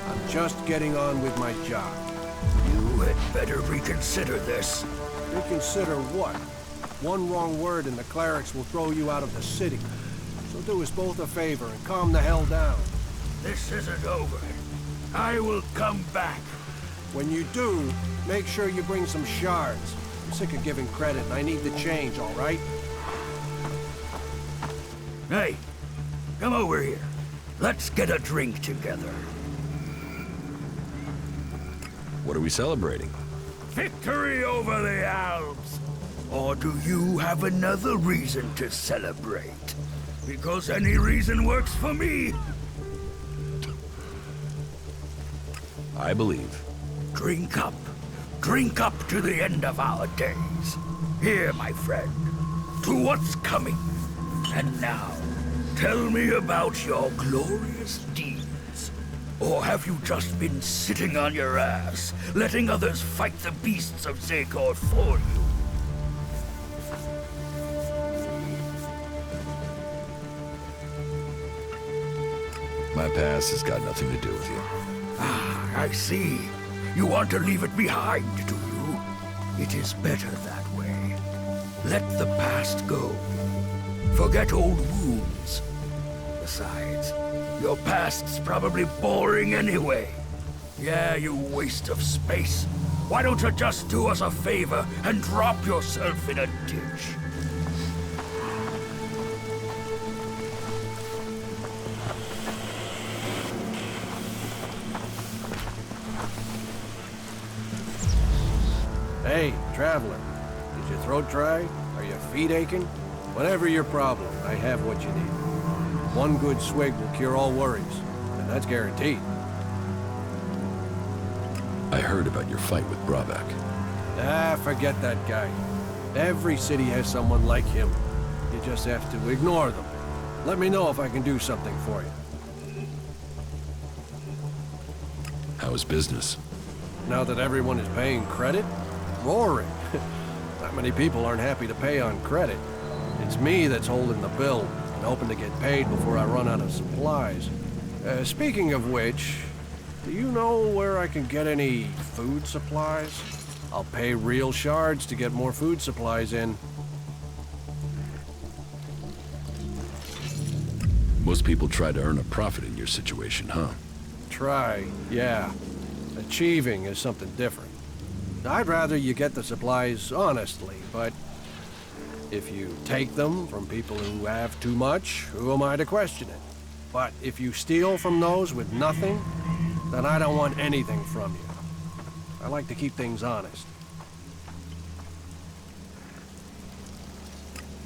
I'm just getting on with my job. You had better reconsider this. Reconsider what? One wrong word and the clerics will throw you out of the city. So do us both a favor and calm the hell down. This isn't over. I will come back. When you do, make sure you bring some shards. I'm sick of giving credit and I need the change, all right? Hey, come over here. Let's get a drink together. What are we celebrating? Victory over the Alps! Or do you have another reason to celebrate? Because any reason works for me. I believe. Drink up. Drink up to the end of our days. Here, my friend, to what's coming. And now, tell me about your glorious deeds. Or have you just been sitting on your ass, letting others fight the beasts of Zekor for you? My past has got nothing to do with you. Ah, I see. You want to leave it behind, do you? It is better that way. Let the past go. Forget old wounds. Besides, your past's probably boring anyway. Yeah, you waste of space. Why don't you just do us a favor and drop yourself in a ditch? Hey, traveler. Is your throat dry? Are your feet aching? Whatever your problem, I have what you need. One good swig will cure all worries, and that's guaranteed. I heard about your fight with Brabeck. Ah, forget that guy. Every city has someone like him. You just have to ignore them. Let me know if I can do something for you. How is business? Now that everyone is paying credit, roaring. Not many people aren't happy to pay on credit. It's me that's holding the bill and hoping to get paid before I run out of supplies. Speaking of which, do you know where I can get any food supplies? I'll pay real shards to get more food supplies in. Most people try to earn a profit in your situation, huh? Try, yeah. Achieving is something different. I'd rather you get the supplies honestly, but if you take them from people who have too much, who am I to question it? But if you steal from those with nothing, then I don't want anything from you. I like to keep things honest.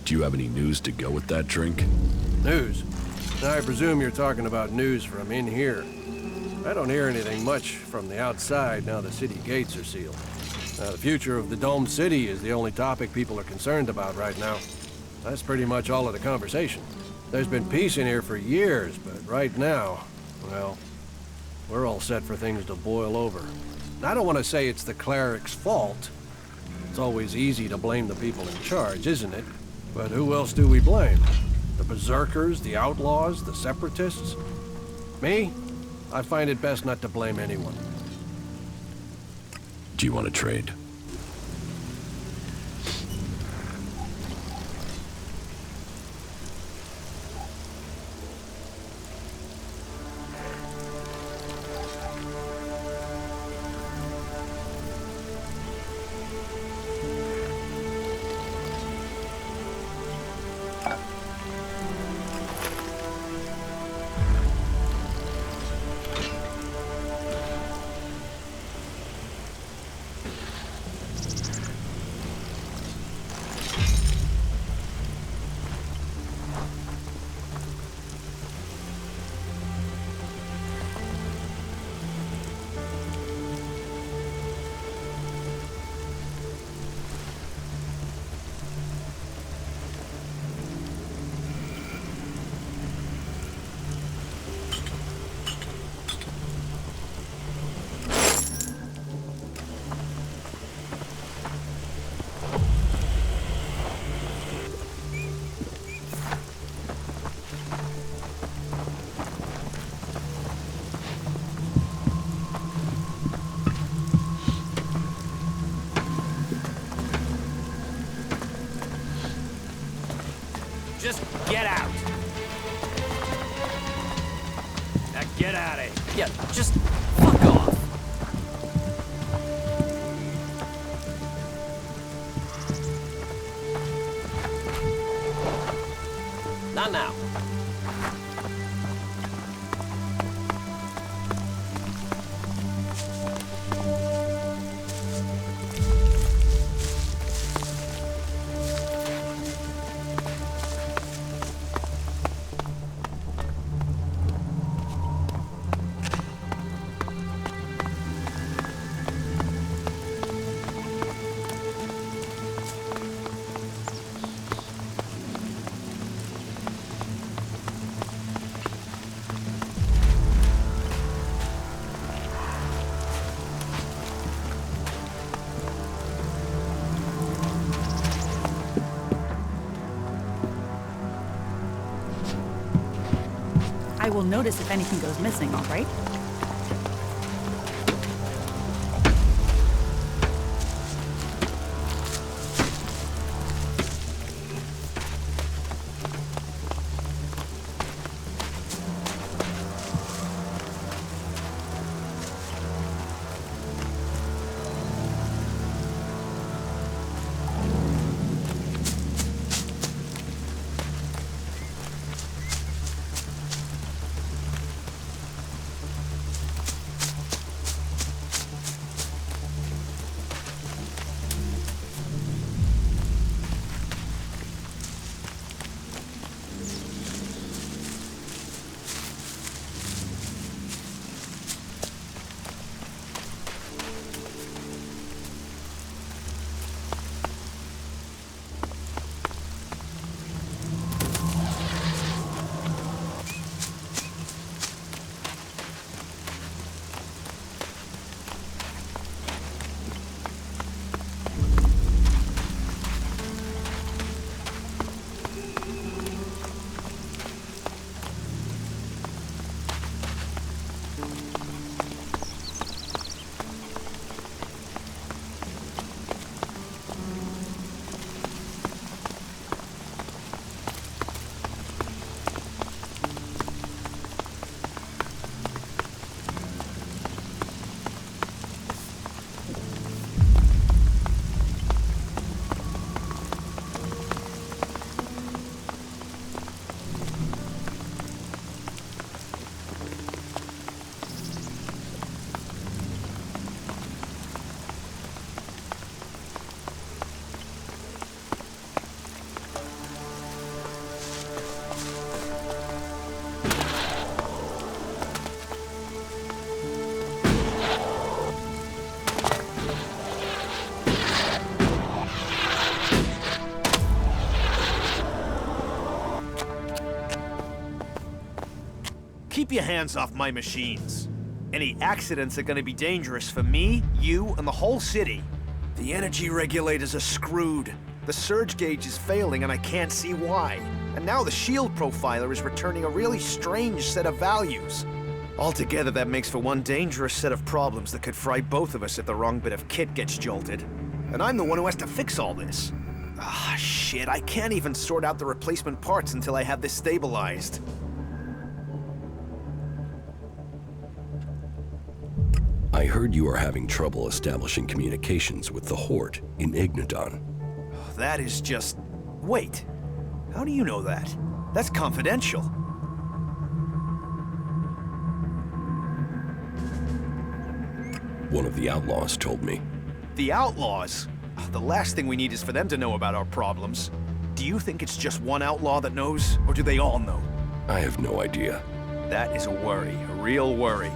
Do you have any news to go with that drink? News? I presume you're talking about news from in here. I don't hear anything much from the outside now the city gates are sealed. The future of the domed city is the only topic people are concerned about right now. That's pretty much all of the conversation. There's been peace in here for years, but right now, well, we're all set for things to boil over. I don't want to say it's the cleric's fault. It's always easy to blame the people in charge, isn't it? But who else do we blame? The berserkers, the outlaws, the separatists? Me? I find it best not to blame anyone. Do you want to trade? Just get out. Now get out of here. Yeah, just fuck off. Not now. will notice if anything goes missing, all right? Keep your hands off my machines. Any accidents are gonna be dangerous for me, you, and the whole city. The energy regulators are screwed. The surge gauge is failing and I can't see why. And now the shield profiler is returning a really strange set of values. Altogether, that makes for one dangerous set of problems that could fry both of us if the wrong bit of kit gets jolted. And I'm the one who has to fix all this. Ah, shit, I can't even sort out the replacement parts until I have this stabilized. I heard you are having trouble establishing communications with the Horde in Ignadon. That is just... Wait. How do you know that? That's confidential. One of the outlaws told me. The outlaws? The last thing we need is for them to know about our problems. Do you think it's just one outlaw that knows, or do they all know? I have no idea. That is a worry, a real worry.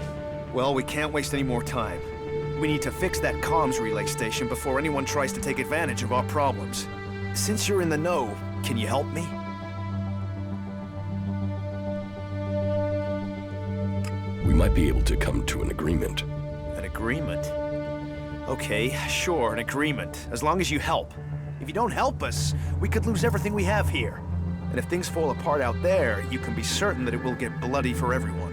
Well, we can't waste any more time. We need to fix that comms relay station before anyone tries to take advantage of our problems. Since you're in the know, can you help me? We might be able to come to an agreement. An agreement? Okay, sure, an agreement, as long as you help. If you don't help us, we could lose everything we have here. And if things fall apart out there, you can be certain that it will get bloody for everyone.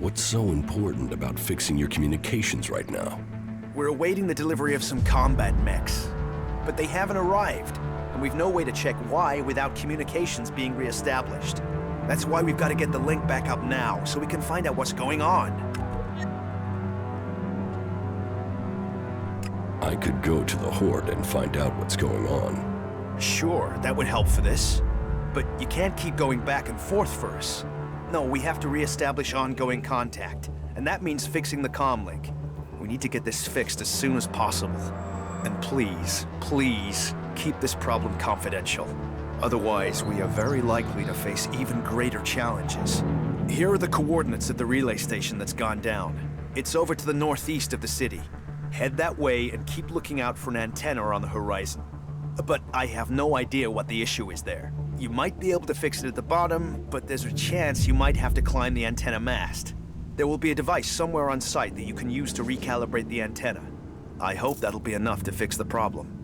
What's so important about fixing your communications right now? We're awaiting the delivery of some combat mechs. But they haven't arrived, and we've no way to check why without communications being reestablished. That's why we've got to get the link back up now, so we can find out what's going on. I could go to the Horde and find out what's going on. Sure, that would help for this. But you can't keep going back and forth for us. No, we have to reestablish ongoing contact, and that means fixing the comm link. We need to get this fixed as soon as possible. And please, please, keep this problem confidential. Otherwise, we are very likely to face even greater challenges. Here are the coordinates of the relay station that's gone down. It's over to the northeast of the city. Head that way and keep looking out for an antenna on the horizon. But I have no idea what the issue is there. You might be able to fix it at the bottom, but there's a chance you might have to climb the antenna mast. There will be a device somewhere on site that you can use to recalibrate the antenna. I hope that'll be enough to fix the problem.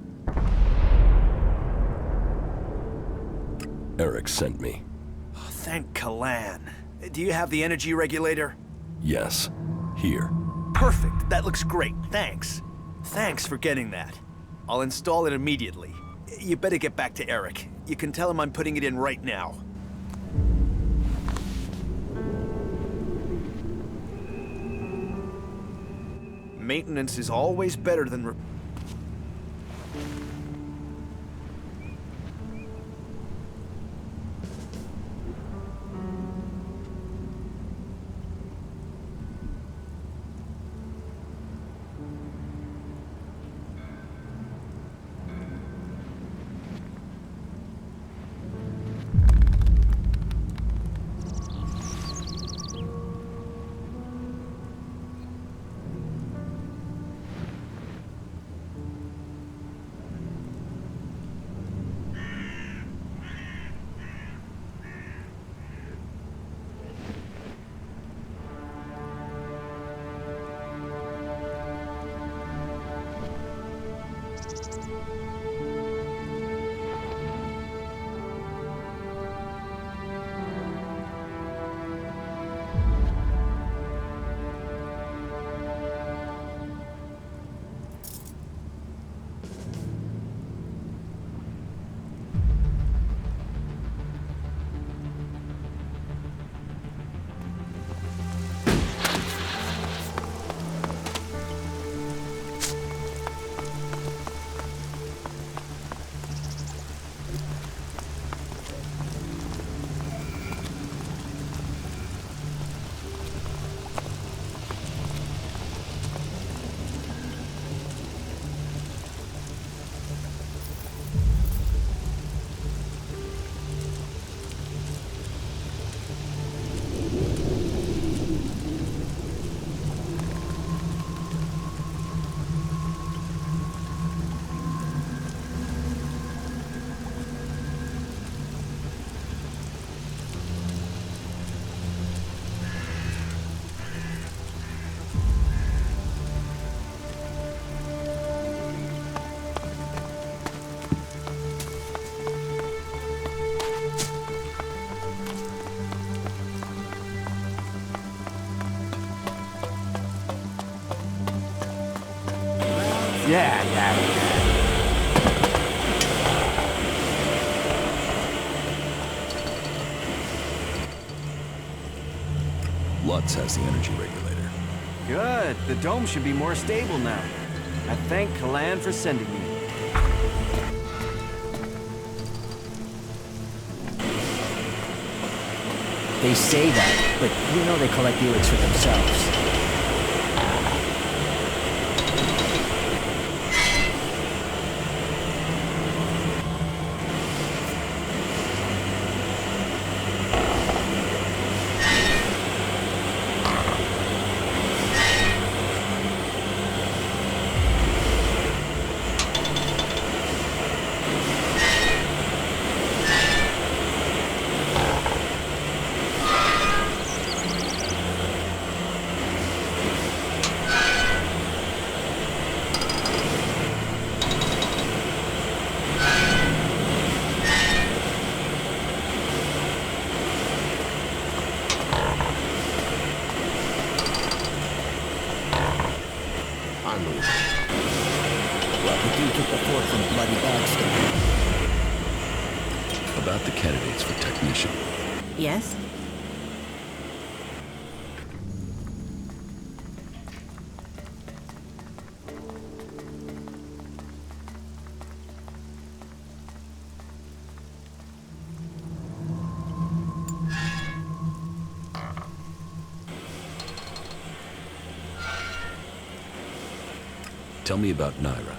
Eric sent me. Oh, thank Kalan. Do you have the energy regulator? Yes. Here. Perfect. That looks great. Thanks. Thanks for getting that. I'll install it immediately. You better get back to Eric. You can tell him I'm putting it in right now. Maintenance is always better than Yeah. Lutz has the energy regulator. Good. The dome should be more stable now. I thank Kalan for sending me. They say that, but you know they collect ELEX for themselves. About the candidates for technician. Yes? Tell me about Naira.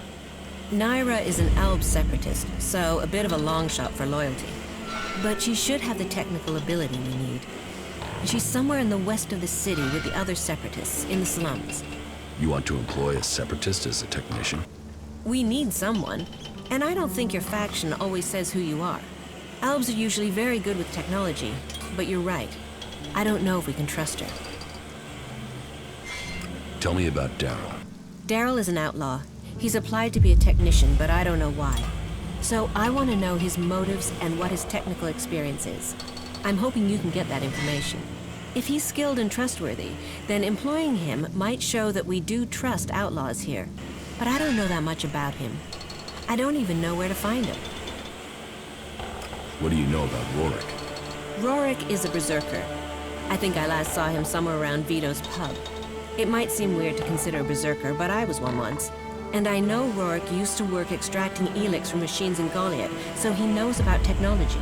Naira is an Alb separatist, so a bit of a long shot for loyalty. But she should have the technical ability we need. She's somewhere in the west of the city with the other separatists, in the slums. You want to employ a separatist as a technician? We need someone, and I don't think your faction always says who you are. Albs are usually very good with technology, but you're right. I don't know if we can trust her. Tell me about Daryl. Daryl is an outlaw. He's applied to be a technician, but I don't know why. So I want to know his motives and what his technical experience is. I'm hoping you can get that information. If he's skilled and trustworthy, then employing him might show that we do trust outlaws here. But I don't know that much about him. I don't even know where to find him. What do you know about Rorik? Rorik is a berserker. I think I last saw him somewhere around Vito's pub. It might seem weird to consider a berserker, but I was one once. And I know Rorik used to work extracting ELEX from machines in Goliath, so he knows about technology.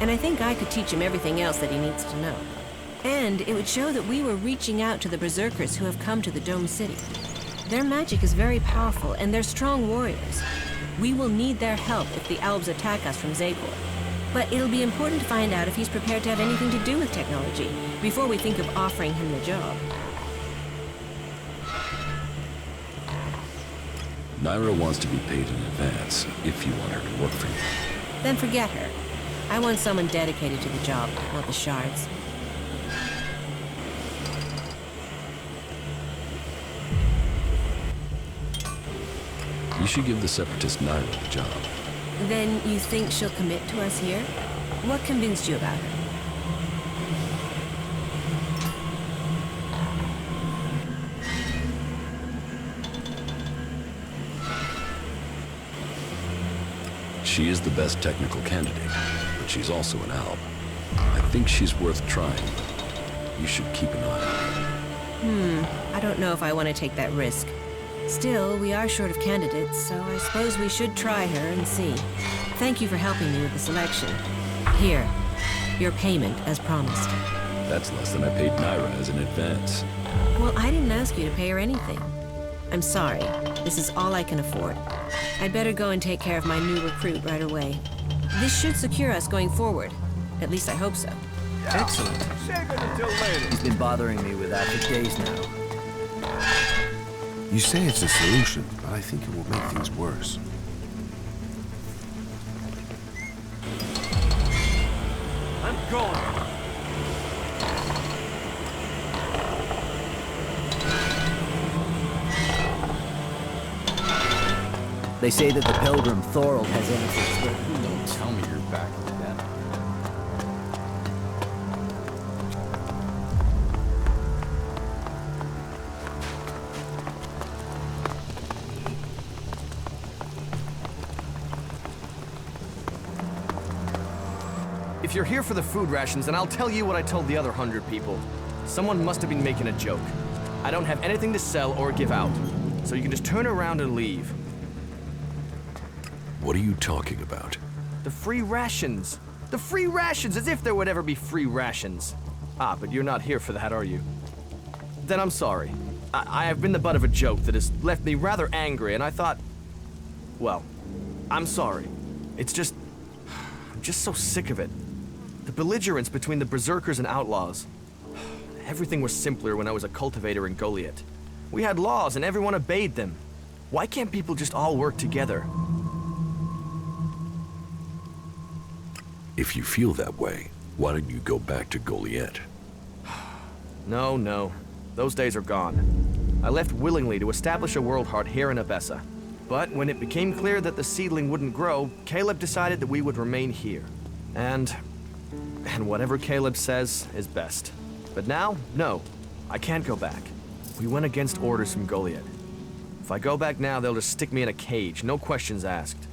And I think I could teach him everything else that he needs to know. And it would show that we were reaching out to the berserkers who have come to the Dome City. Their magic is very powerful, and they're strong warriors. We will need their help if the elves attack us from Zakor. But it'll be important to find out if he's prepared to have anything to do with technology before we think of offering him the job. Naira wants to be paid in advance, if you want her to work for you. Then forget her. I want someone dedicated to the job, not the shards. You should give the Separatist Naira the job. Then you think she'll commit to us here? What convinced you about her? She is the best technical candidate, but she's also an alb. I think she's worth trying, but you should keep an eye on her. I don't know if I want to take that risk. Still, we are short of candidates, so I suppose we should try her and see. Thank you for helping me with the selection. Here, your payment as promised. That's less than I paid Naira as an advance. Well, I didn't ask you to pay her anything. I'm sorry. This is all I can afford. I'd better go and take care of my new recruit right away. This should secure us going forward. At least I hope so. Excellent. Save it until later. He's been bothering me with that for days now. You say it's a solution, but I think it will make things worse. I'm going. They say that the pilgrim Thorold has answers, but Don't tell me you're back again. If you're here for the food rations, then I'll tell you what I told the other 100 people. Someone must have been making a joke. I don't have anything to sell or give out, so you can just turn around and leave. What are you talking about? The free rations! The free rations, as if there would ever be free rations. Ah, but you're not here for that, are you? Then I'm sorry. I have been the butt of a joke that has left me rather angry, and I thought... Well, I'm sorry. It's just... I'm just so sick of it. The belligerence between the berserkers and outlaws. Everything was simpler when I was a cultivator in Goliath. We had laws and everyone obeyed them. Why can't people just all work together? If you feel that way, why don't you go back to Goliath? No. Those days are gone. I left willingly to establish a world heart here in Abessa. But when it became clear that the seedling wouldn't grow, Caleb decided that we would remain here. And whatever Caleb says is best. But now, no. I can't go back. We went against orders from Goliath. If I go back now, they'll just stick me in a cage, no questions asked.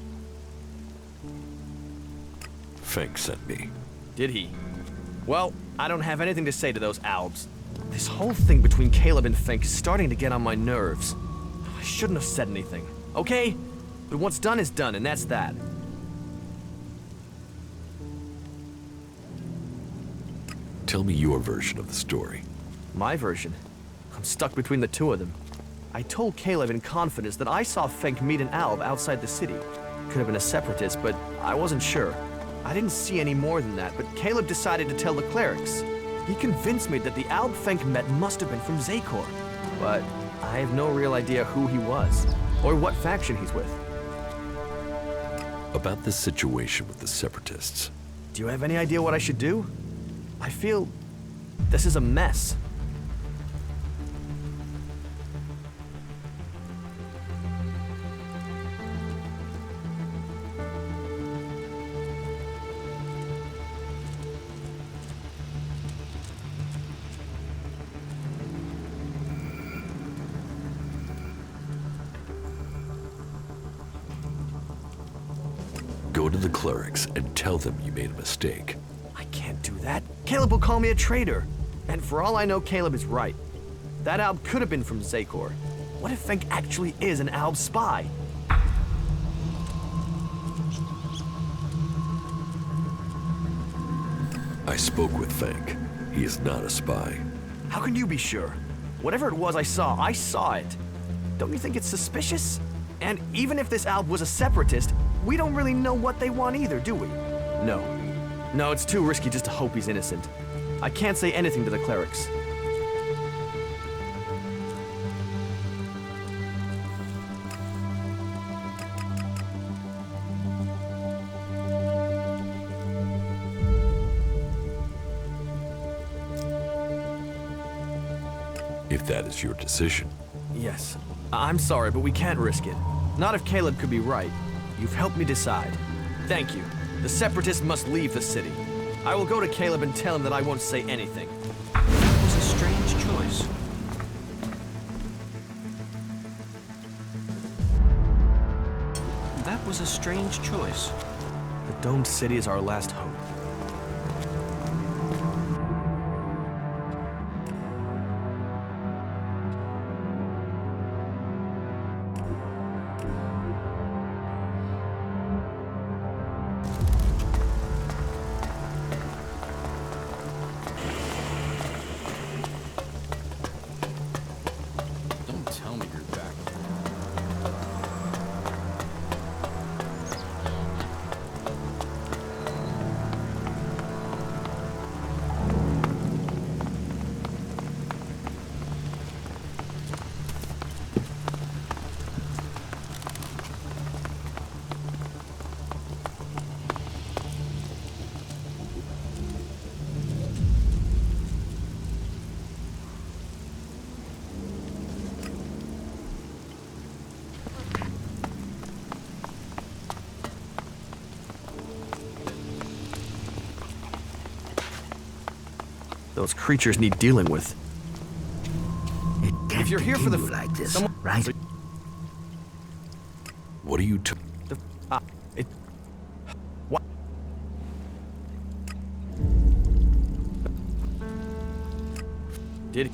Fink sent me. Did he? Well, I don't have anything to say to those albs. This whole thing between Caleb and Fink is starting to get on my nerves. I shouldn't have said anything, okay? But what's done is done, and that's that. Tell me your version of the story. My version? I'm stuck between the two of them. I told Caleb in confidence that I saw Fink meet an alb outside the city. Could have been a separatist, but I wasn't sure. I didn't see any more than that, but Caleb decided to tell the clerics. He convinced me that the alb Fink met must have been from Zakor. But I have no real idea who he was, or what faction he's with. About this situation with the separatists. Do you have any idea what I should do? I feel this is a mess. Go to the clerics and tell them you made a mistake. I can't do that. Caleb will call me a traitor. And for all I know, Caleb is right. That alb could have been from Zakor. What if Fenk actually is an alb spy? I spoke with Fenk. He is not a spy. How can you be sure? Whatever it was I saw it. Don't you think it's suspicious? And even if this alb was a separatist, we don't really know what they want either, do we? No. No, it's too risky just to hope he's innocent. I can't say anything to the clerics. If that is your decision. Yes. I'm sorry, but we can't risk it. Not if Caleb could be right. You've helped me decide. Thank you. The Separatists must leave the city. I will go to Caleb and tell him that I won't say anything. That was a strange choice. That was a strange choice. The domed city is our last hope. Those creatures need dealing with. If you're here for the like this, right? What are you What? Did he?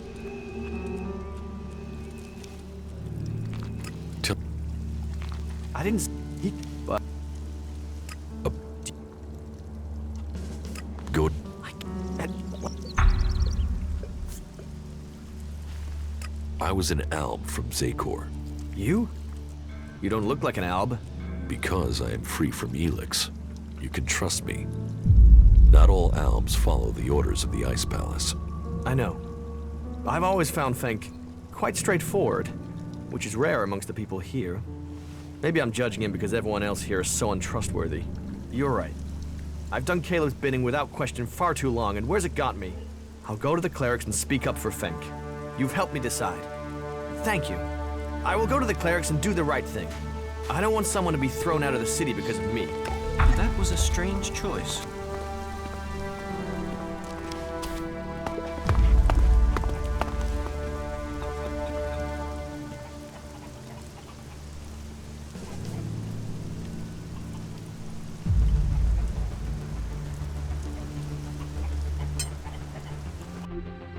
I didn't. But go. I was an alb from Zakor. You? You don't look like an alb. Because I am free from ELEX. You can trust me. Not all albs follow the orders of the Ice Palace. I know. I've always found Fenk quite straightforward, which is rare amongst the people here. Maybe I'm judging him because everyone else here is so untrustworthy. You're right. I've done Caleb's bidding without question far too long, and where's it got me? I'll go to the clerics and speak up for Fenk. You've helped me decide. Thank you. I will go to the clerics and do the right thing. I don't want someone to be thrown out of the city because of me. That was a strange choice.